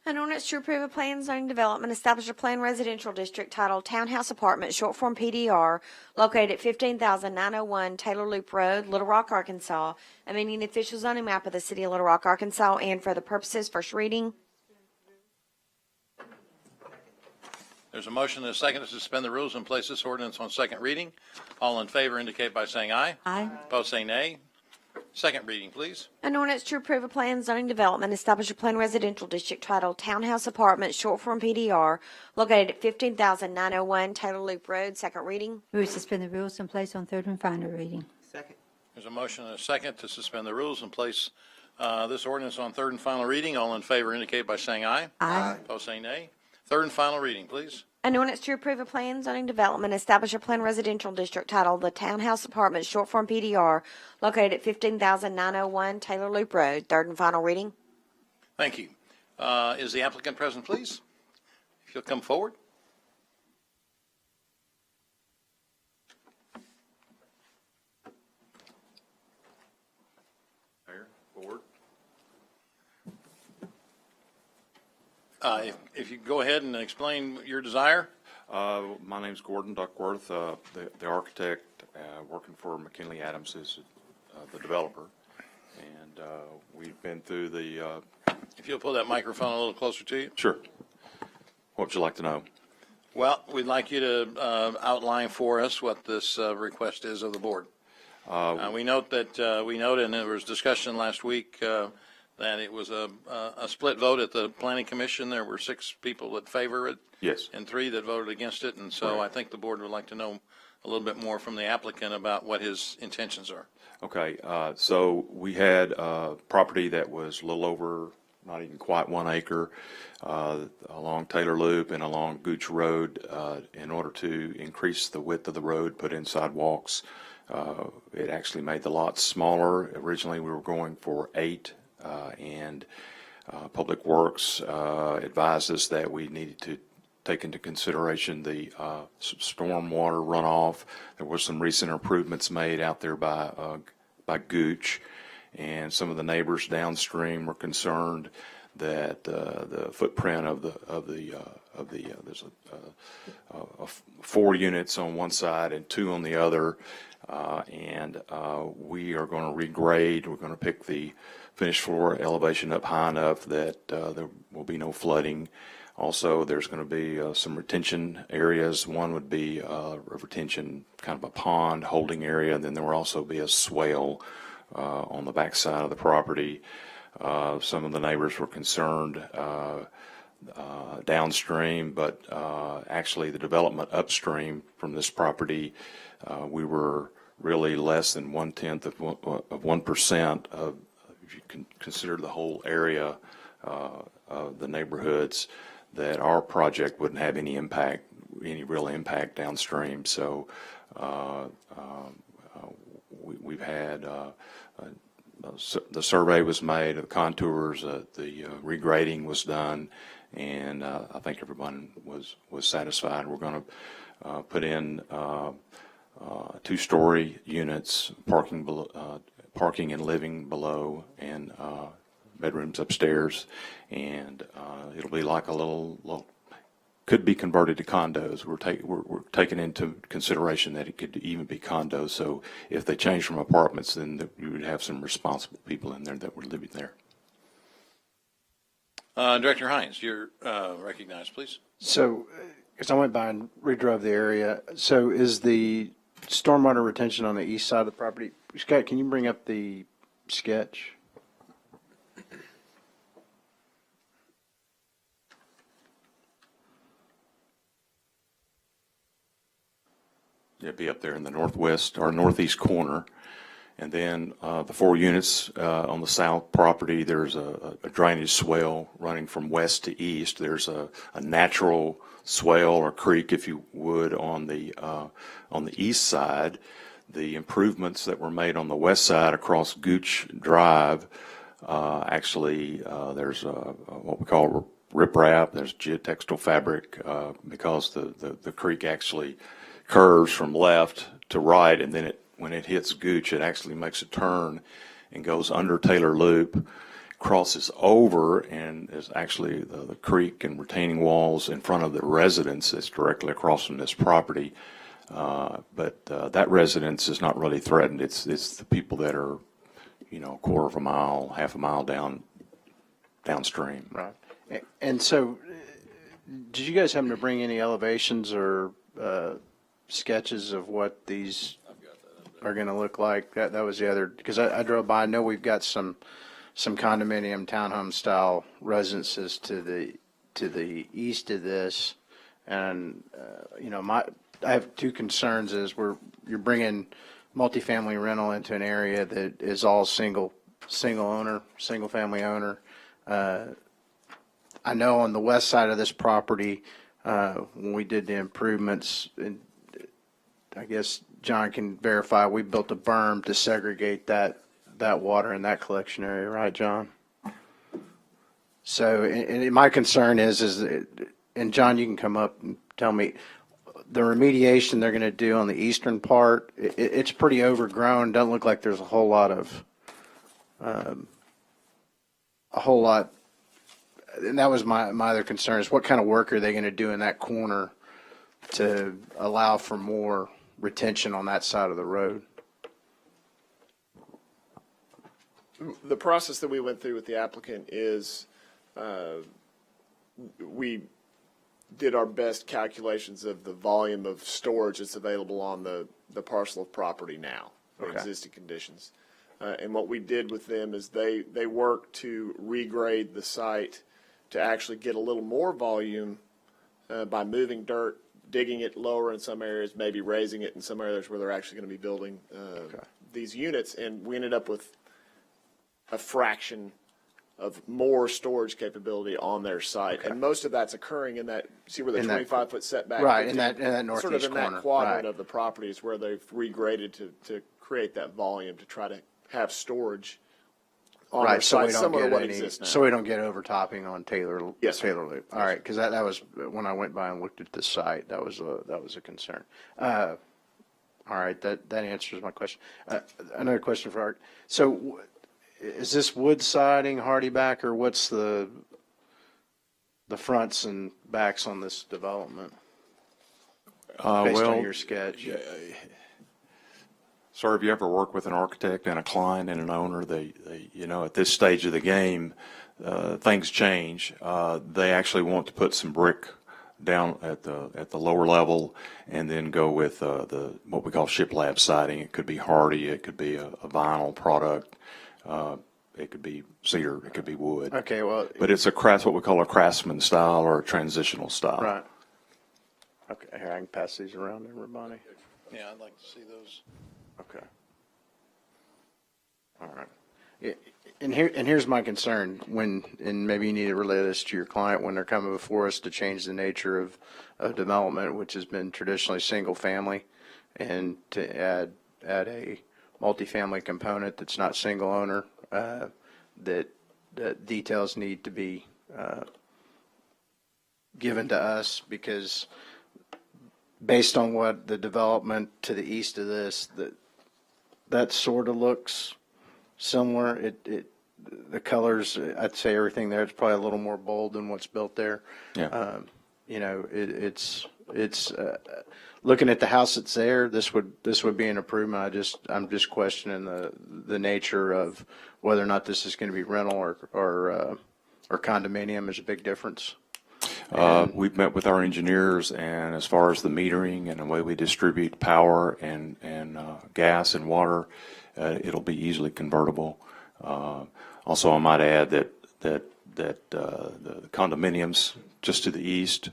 An ordinance to approve a plan zoning development, establish a planned residential district titled Townhouse Apartment, short form PDR, located at 15,901 Taylor Loop Road, Little Rock, Arkansas, amending the official zoning map of the city of Little Rock, Arkansas, and for the purposes, first reading. There's a motion and a second to suspend the rules and place this ordinance on second reading. All in favor indicate by saying aye. Aye. Opposed, say nay. Second reading, please. An ordinance to approve a planned zoning development, establish a planned residential district titled Townhouse Apartment, short form PDR, located at 15,901 Taylor Loop Road, second reading. Move to suspend the rules and place on third and final reading. Second. There's a motion and a second to suspend the rules and place this ordinance on third and final reading. All in favor indicate by saying aye. Aye. Opposed, say nay. Third and final reading, please. An ordinance to approve a planned zoning development, establish a planned residential district titled the Townhouse Apartment, short form PDR, located at 15,901 Taylor Loop Road, third and final reading. Thank you. Is the applicant present, please? If you'll come forward. There, forward. If you go ahead and explain your desire. My name's Gordon Duckworth, the architect working for McKinley Adams is the developer. And we've been through the... If you'll pull that microphone a little closer to you. Sure. What would you like to know? Well, we'd like you to outline for us what this request is of the board. We note that we noted, and there was discussion last week that it was a split vote at the Planning Commission. There were 6 people that favor it. Yes. And 3 that voted against it. And so Right. I think the board would like to know a little bit more from the applicant about what his intentions are. Okay, so we had property that was a little over, not even quite 1 acre, along Taylor Loop and along Gooch Road. In order to increase the width of the road, put in sidewalks. It actually made the lot smaller. Originally, we were going for 8, and Public Works advised us that we needed to take into consideration the stormwater runoff. There was some recent improvements made out there by Gooch, and some of the neighbors downstream were concerned that the footprint of there's 4 units on one side and 2 on the other. And we are going to regrade. We're going to pick the finished floor elevation up high enough that there will be no flooding. Also, there's going to be some retention areas. One would be a retention, kind of a pond holding area, and then there will also be a swale on the back side of the property. Some of the neighbors were concerned downstream, but actually the development upstream from this property, we were really less than 1/10 of 1% of, if you can consider the whole area of the neighborhoods, that our project wouldn't have any impact, any real impact downstream. So we've had the survey was made, the contours, the regrading was done, and I think everyone was satisfied. We're going to put in 2-story units, parking and living below, and bedrooms upstairs, and it'll be like a little could be converted to condos. We're taking into consideration that it could even be condos. So if they change from apartments, then you would have some responsible people in there that were living there. Director Hines, you're recognized, please. So, because I went by and redrove the area, so is the stormwater retention on the east side of the property? Scott, can you bring up the sketch? It'd be up there in the northwest or northeast corner. And then the 4 units on the south property, there's a drainage swale running from west to east. There's a natural swale or creek, if you would, on the east side. The improvements that were made on the west side across Gooch Drive, actually there's what we call riprap. There's geotextile fabric because the creek actually curves from left to right, and then when it hits Gooch, it actually makes a turn and goes under Taylor Loop, crosses over, and is actually the creek and retaining walls in front of the residence that's directly across from this property. But that residence is not really threatened. It's the people that are, a quarter of a mile, half a mile downstream. Right. And so, did you guys happen to bring any elevations or sketches of what these are going to look like? That was the other, because I drove by. I know we've got some condominium townhome style residences to the east of this, and I have 2 concerns. Is you're bringing multifamily rental into an area that is all single family owner. I know on the west side of this property, when we did the improvements, and I guess John can verify, we built a berm to segregate that water in that collection area, right, John? So, and my concern is, and John, you can come up and tell me, the remediation they're going to do on the eastern part, it's pretty overgrown. Doesn't look like there's a whole lot, and that was my other concern, is what kind of work are they going to do in that corner to allow for more retention on that side of the road? The process that we went through with the applicant is we did our best calculations of the volume of storage that's available on the parcel of property now, the existing conditions. And what we did with them is they worked to regrade the site to actually get a little more volume by moving dirt, digging it lower in some areas, maybe raising it in some areas where they're actually going to be building these units. And we ended up with a fraction of more storage capability on their site. And most of that's occurring in that, see where the 25-foot setback right, is? in that northeast sort of in corner. that quadrant Right. of the property is where they've regraded to create that volume to try to have storage on their So we site, don't similar to get what any, exists now. so we don't get overtopping on Taylor Loop. Yes. All right, because that was when I went by and looked at the site. That was a concern. All right, that answers my question. Another question for Art. So, is this wood siding, hardy back, or what's the fronts and backs on this development? Based on your sketch. Sir, have you ever worked with an architect and a client and an owner? They at this stage of the game, things change. They actually want to put some brick down at the lower level, and then go with what we call shiplap siding. It could be hardy, it could be a vinyl product, it could be cedar, it could be wood. Okay, well. But it's what we call a craftsman style or a transitional style. Right. Okay, here, I can pass these around to everybody. Yeah, I'd like to see those. Okay. All right. Yeah, and here's my concern and maybe you need to relay this to your client when they're coming before us to change the nature of development, which has been traditionally single family, and to add a multifamily component that's not single owner, that details need to be given to us, because based on what the development to the east of this, that sort of looks similar. The colors, I'd say everything there, it's probably a little more bold than what's built there. Yeah. It's looking at the house that's there. This would be an improvement. I'm just questioning the nature of whether or not this is going to be rental or condominium. Is a big difference. We've met with our engineers, and as far as the metering and the way we distribute power and gas and water, it'll be easily convertible. Also, I might add that the condominiums just to the east,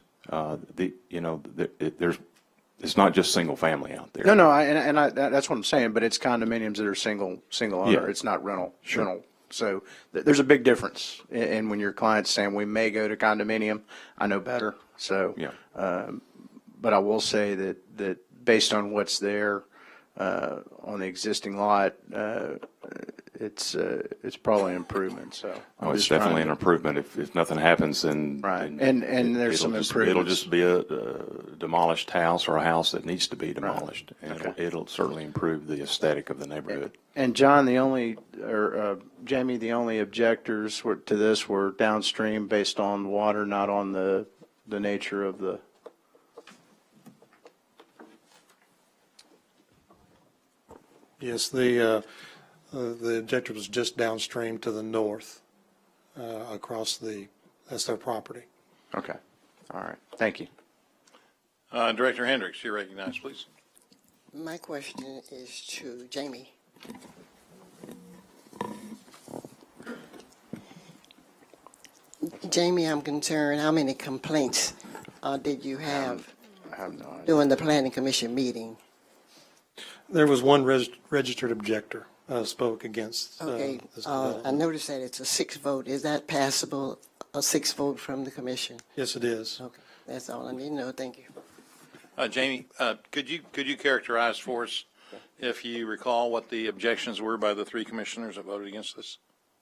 it's not just single family out there. No, that's what I'm saying. But it's condominiums that are single owner. Yeah. It's not rental. Sure. Rental. So there's a big difference. And when your client's saying we may go to condominium, I know better. So, Yeah. But I will say that based on what's there on the existing lot, it's probably an improvement. So Oh, it's definitely an improvement. If nothing happens, then Right. then And there's some It'll improvements. just be a demolished house or a house that needs to be demolished, and it'll certainly improve the aesthetic of the neighborhood. And John, Jamie, the only objectors to this were downstream based on water, not on the nature of the. Yes, the objective was just downstream to the north, that's their property. Okay. All right. Thank you. Director Hendricks, you're recognized, please. My question is to Jamie. Jamie, I'm concerned, how many complaints did you have I have no idea. during the planning commission meeting? There was one registered objector spoke against Okay, this I development. noticed that it's a 6 vote. Is that passable, a 6 vote from the commission? Yes, it is. Okay, that's all I need to know. Thank you. Jamie, could you characterize for us, if you recall, what the objections were by the three commissioners that voted against this?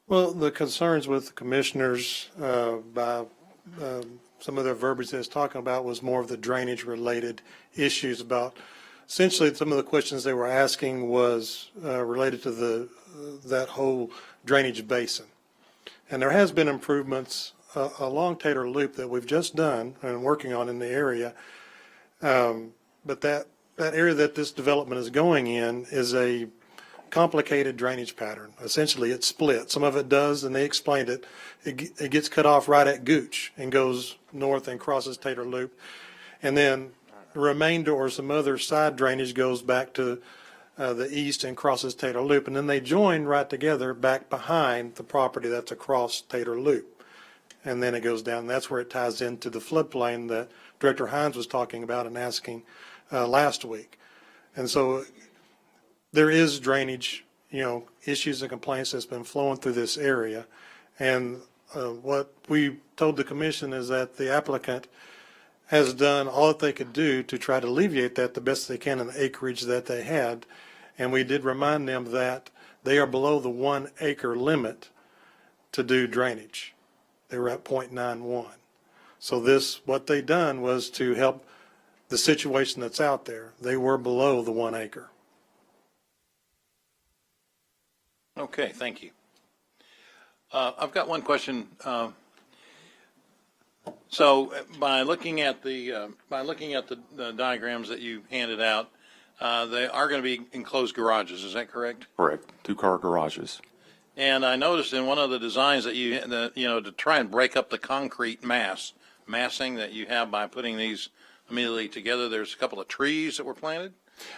Well, the concerns with the commissioners by some of their verbiage they was talking about was more of the drainage-related issues about, essentially, some of the questions they were asking was related to that whole drainage basin. And there has been improvements along Taylor Loop that we've just done and working on in the area. But that area that this development is going in is a complicated drainage pattern. Essentially, it's split. Some of it does, and they explained it. It gets cut off right at Gooch and goes north and crosses Taylor Loop. And then the remainder or some other side drainage goes back to the east and crosses Taylor Loop. And then they join right together back behind the property that's across Taylor Loop. And then it goes down. That's where it ties into the floodplain that Director Hines was talking about and asking last week. And so there is drainage, issues and complaints that's been flowing through this area. And what we told the commission is that the applicant has done all that they could do to try to alleviate that the best they can in the acreage that they had. And we did remind them that they are below the 1 acre limit to do drainage. They were at 0.91. So what they done was to help the situation that's out there. They were below the 1 acre. Okay, thank you. I've got one question. So by looking at the diagrams that you handed out, They are going to be enclosed garages, is that correct? Correct. 2-car garages. And I noticed in one of the designs that to try and break up the concrete massing that you have by putting these immediately together, there's a couple of trees that were planted.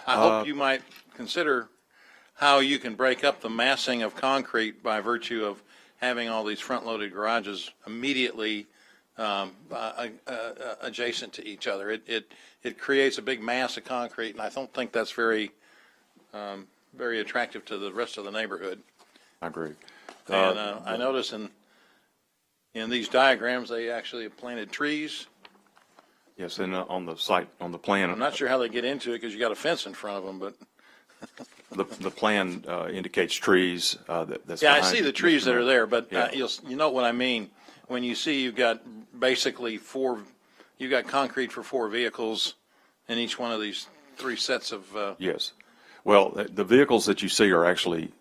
I hope you might consider how you can break up the massing of concrete by virtue of having all these front-loaded garages immediately adjacent to each other. It creates a big mass of concrete, and I don't think that's very attractive to the rest of the neighborhood. I agree. And I notice in these diagrams, they actually have planted trees. Yes, and on the site, on the plan. I'm not sure how they get into it because you got a fence in front of them, but. The plan indicates trees that's Yeah, I behind see the trees that are there, but Yeah. you know what I mean. When you see you've got basically you've got concrete for 4 vehicles in each one of these 3 sets of. Yes. Well, the vehicles that you see are actually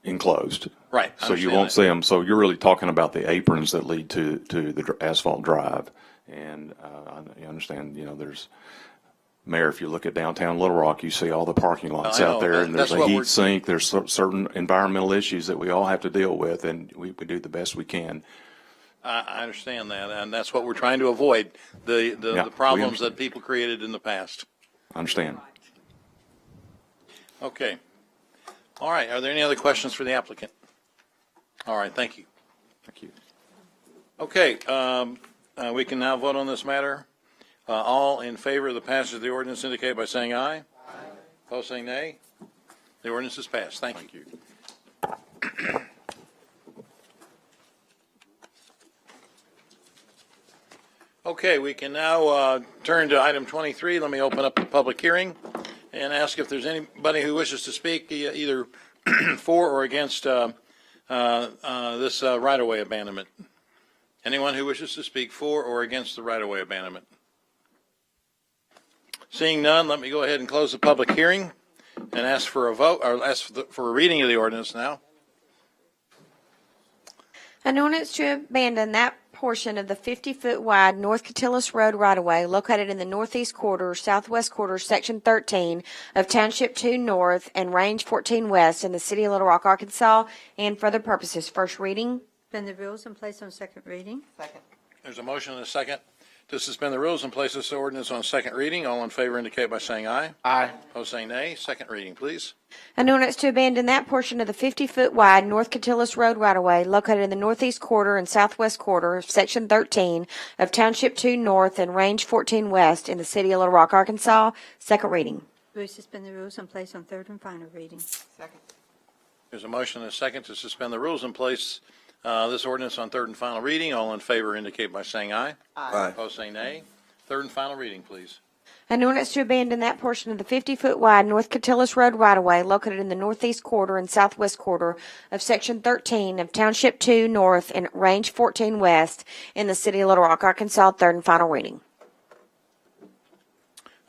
enclosed. Right. I So you understand won't that. see them. So you're really talking about the aprons that lead to the asphalt drive. And I understand, there's, Mayor, if you look at downtown Little Rock, you see all the parking lots I know. out there, and there's That's a what heat we're- sink, there's certain environmental issues that we all have to deal with, and we do the best we can. I understand that, and that's what we're trying to avoid, the Yeah, we problems understand. that people created in the past. Understand? Okay. All right, are there any other questions for the applicant? All right, thank you. Thank you. Okay, we can now vote on this matter. All in favor of the passage of the ordinance indicate by saying aye. Aye. Opposed, saying nay. The ordinance is passed. Thank you. Okay, we can now turn to item 23. Let me open up the public hearing and ask if there's anybody who wishes to speak either for or against this right-of-way abandonment. Anyone who wishes to speak for or against the right-of-way abandonment? Seeing none, let me go ahead and close the public hearing and ask for a vote, or ask for a reading of the ordinance now. An ordinance to abandon that portion of the 50-foot wide North Catillus Road right-of-way located in the northeast quarter, southwest quarter, section 13 of Township 2 North and Range 14 West in the city of Little Rock, Arkansas, and for other purposes. First reading. Suspend the rules and place on second reading. There's a motion and a second to suspend the rules and place this ordinance on second reading. All in favor indicate by saying aye. Aye. Opposed, saying nay. Second reading, please. An ordinance to abandon that portion of the 50-foot wide North Catillus Road right-of-way located in the northeast quarter and southwest quarter of Section 13 of Township 2 North and Range 14 West in the city of Little Rock, Arkansas. Second reading. Move to suspend the rules and place on third and final reading. There's a motion and a second to suspend the rules and place this ordinance on third and final reading. All in favor indicate by saying aye. Aye. Opposed, saying nay. Third and final reading, please. An ordinance to abandon that portion of the 50-foot wide North Catillus Road right-of-way located in the northeast quarter and southwest quarter of Section 13 of Township 2 North and Range 14 West in the city of Little Rock, Arkansas. Third and final reading.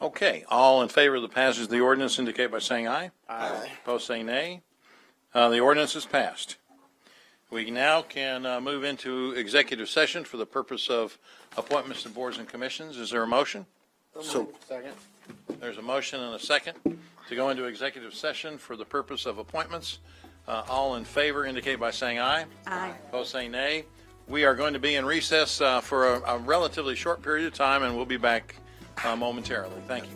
Okay, all in favor of the passage of the ordinance indicate by saying aye. Aye. Opposed, saying nay. The ordinance is passed. We now can move into executive session for the purpose of appointments to boards and commissions. Is there a motion? So. Second. There's a motion and a second to go into executive session for the purpose of appointments. All in favor indicate by saying aye. Aye. Opposed, saying nay. We are going to be in recess for a relatively short period of time, and we'll be back momentarily. Thank you.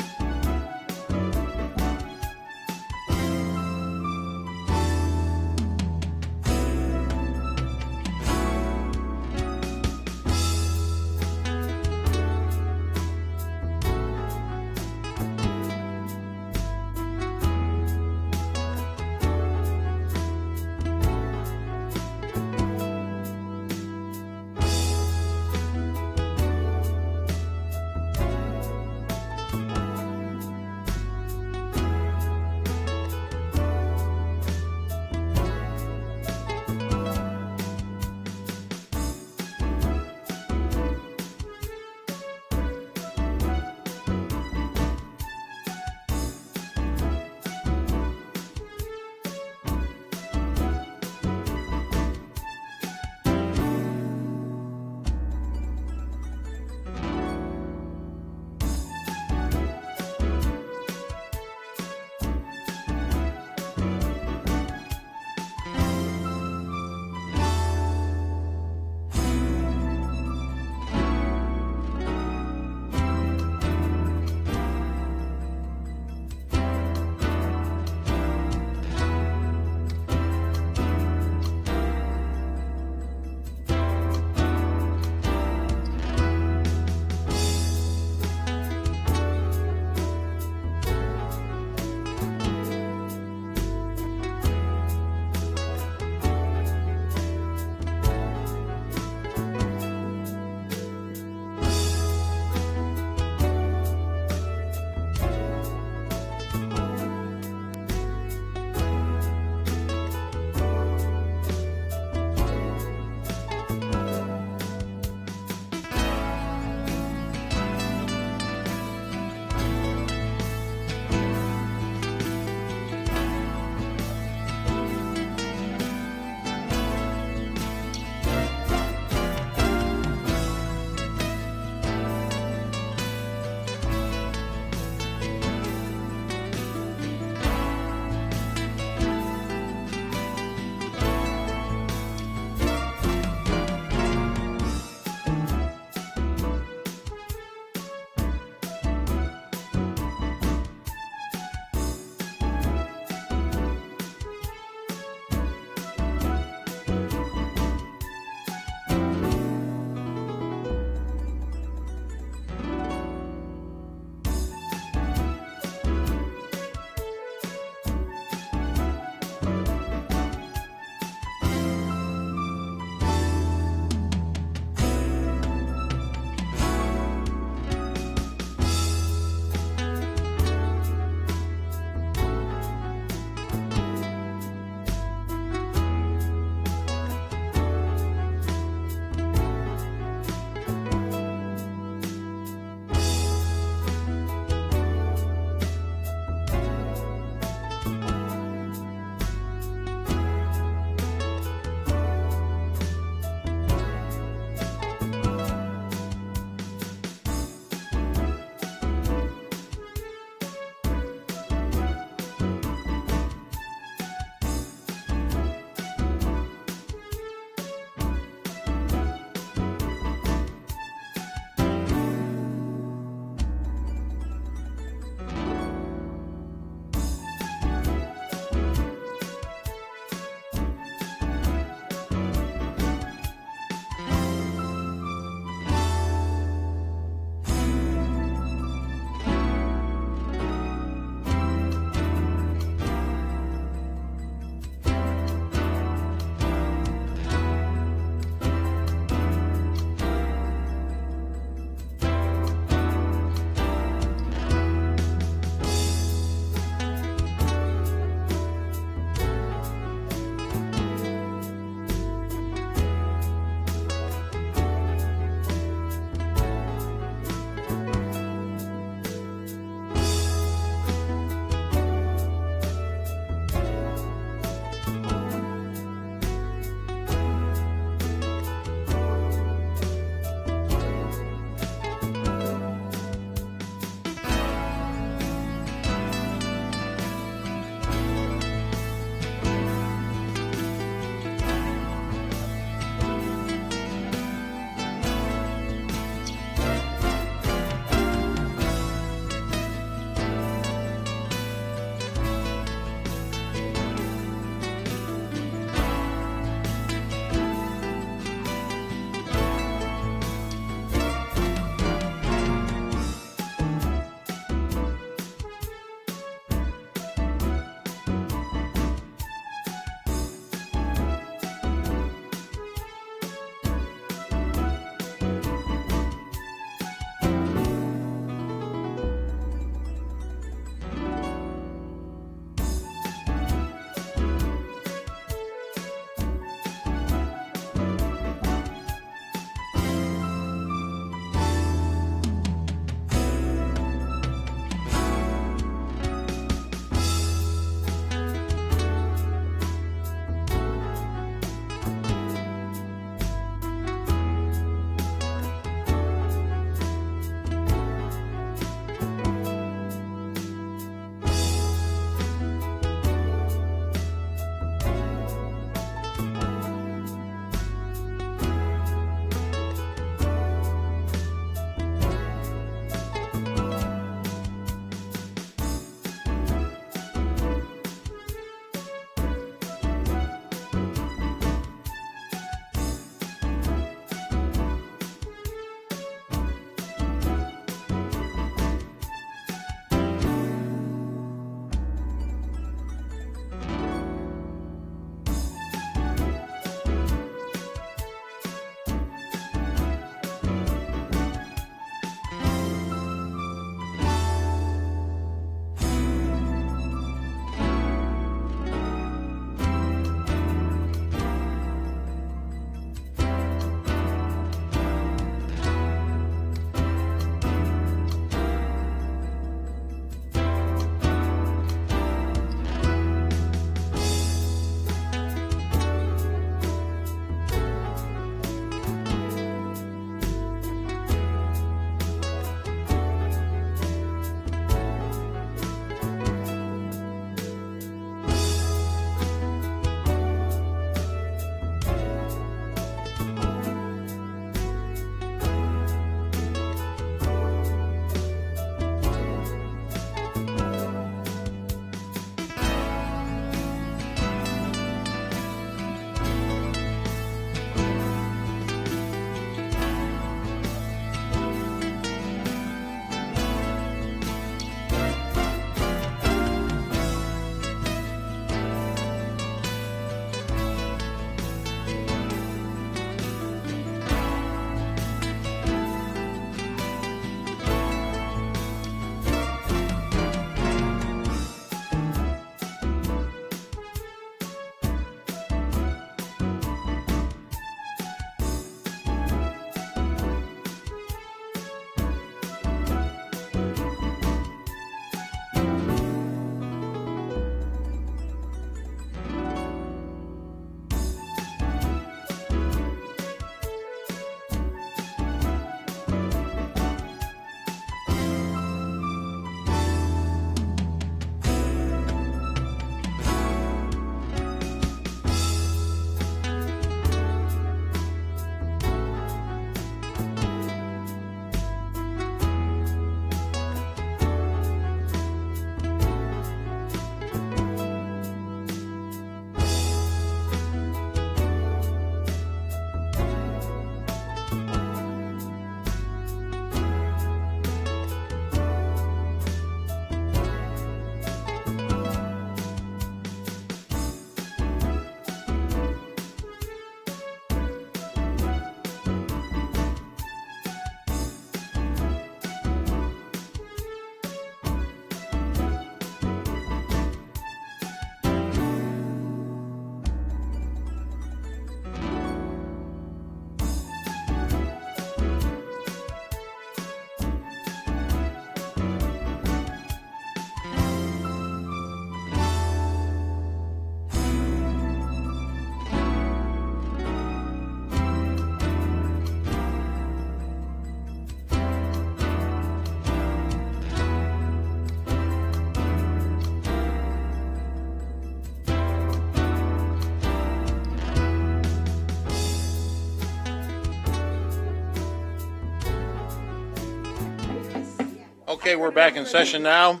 Okay, we're back in session now,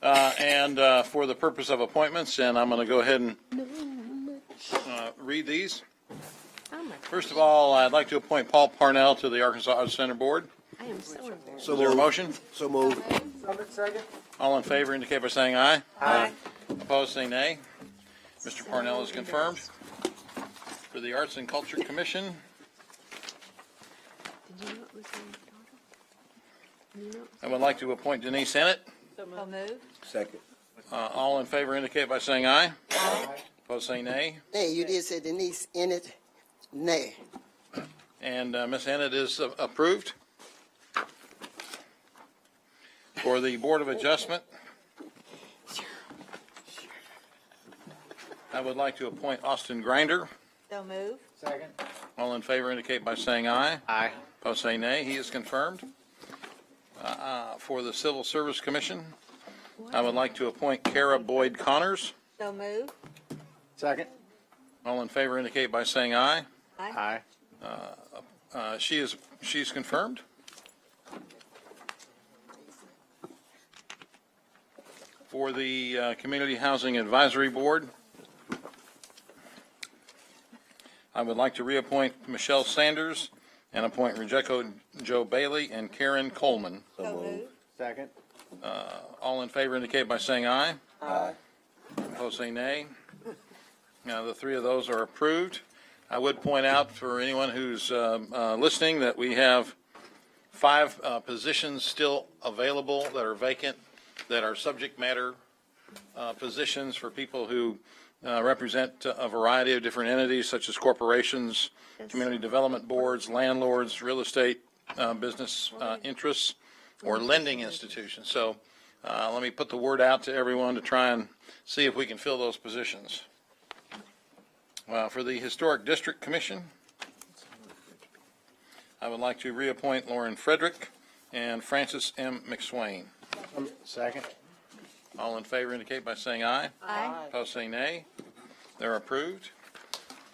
and for the purpose of appointments, and I'm going to go ahead and read these. First of all, I'd like to appoint Paul Parnell to the Arkansas Arts Center Board. I am so embarrassed. Is there a motion? So moved. All in favor indicate by saying aye. Aye. Opposed, say nay. Mr. Parnell is confirmed. For the Arts and Culture Commission, I would like to appoint Denise Ennett. So moved. Second. All in favor indicate by saying aye. Aye. Opposed, say nay. Nay, you did say Denise in it. Nay. And Ms. Ennett is approved. For the Board of Adjustment, I would like to appoint Austin Grinder. So moved. Second. All in favor indicate by saying aye. Aye. Opposed, say nay. He is confirmed. For the Civil Service Commission, I would like to appoint Kara Boyd Connors. So moved. Second. All in favor indicate by saying aye. Aye. She's confirmed. For the Community Housing Advisory Board, I would like to reappoint Michelle Sanders and appoint Rejeko Joe Bailey and Karen Coleman. So moved. Second. All in favor indicate by saying aye. Aye. Opposed, say nay. Now, the three of those are approved. I would point out for anyone who's listening that we have 5 positions still available that are vacant, that are subject matter positions for people who represent a variety of different entities such as corporations, community development boards, landlords, real estate business interests, or lending institutions. So let me put the word out to everyone to try and see if we can fill those positions. For the Historic District Commission, I would like to reappoint Lauren Frederick and Francis M. McSwain. Second. All in favor indicate by saying aye. Aye. Opposed, say nay. They're approved.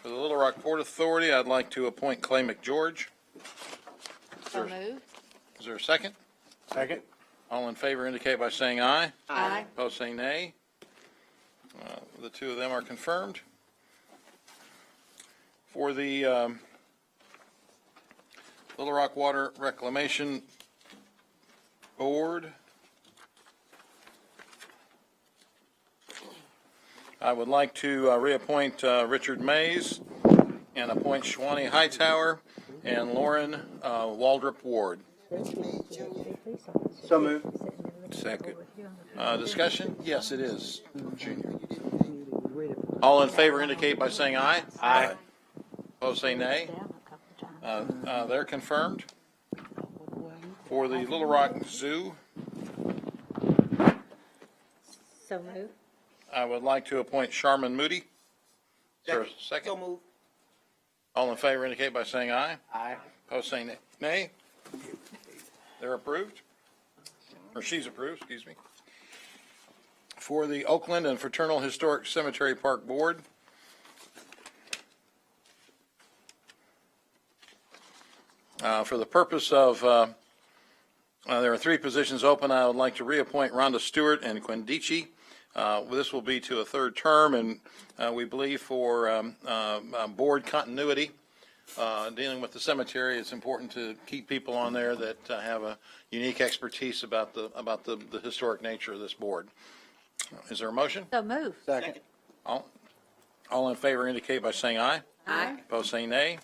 For the Little Rock Port Authority, I'd like to appoint Clay McGeorge. So moved. Is there a second? Second. All in favor indicate by saying aye. Aye. Opposed, say nay. The two of them are confirmed. For the Little Rock Water Reclamation Board, I would like to reappoint Richard Mays and appoint Shwani Hightower and Lauren Waldrop Ward. So moved. Second. Discussion? Yes, it is, Junior. All in favor indicate by saying aye. Aye. Opposed, say nay. They're confirmed. For the Little Rock Zoo, So moved. I would like to appoint Sharman Moody. Is there a second? So moved. All in favor indicate by saying aye. Aye. Opposed, say nay. They're approved. Or she's approved, excuse me. For the Oakland and Fraternal Historic Cemetery Park Board, for the purpose of, there are 3 positions open. I would like to reappoint Rhonda Stewart and Quindici. This will be to a 3rd term, and we believe for board continuity, dealing with the cemetery, it's important to keep people on there that have a unique expertise about the historic nature of this board. Is there a motion? So moved. Second. All in favor indicate by saying aye. Aye. Opposed, say nay.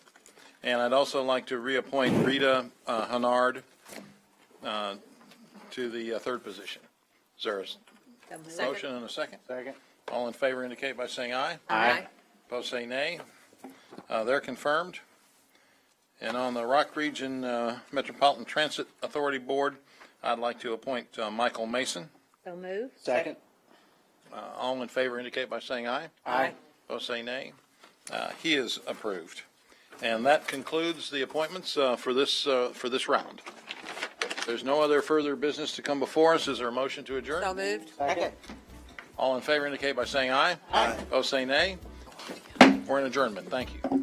And I'd also like to reappoint Rita Hennard to the 3rd position. Is there a motion and a second? Second. All in favor indicate by saying aye. Aye. Opposed, say nay. They're confirmed. And on the Rock Region Metropolitan Transit Authority Board, I'd like to appoint Michael Mason. So moved. Second. All in favor indicate by saying aye. Aye. Opposed, say nay. He is approved. And that concludes the appointments for this round. If there's no other further business to come before us, is there a motion to adjourn? So moved. Second. All in favor indicate by saying aye. Aye. Opposed, say nay. We're in adjournment. Thank you.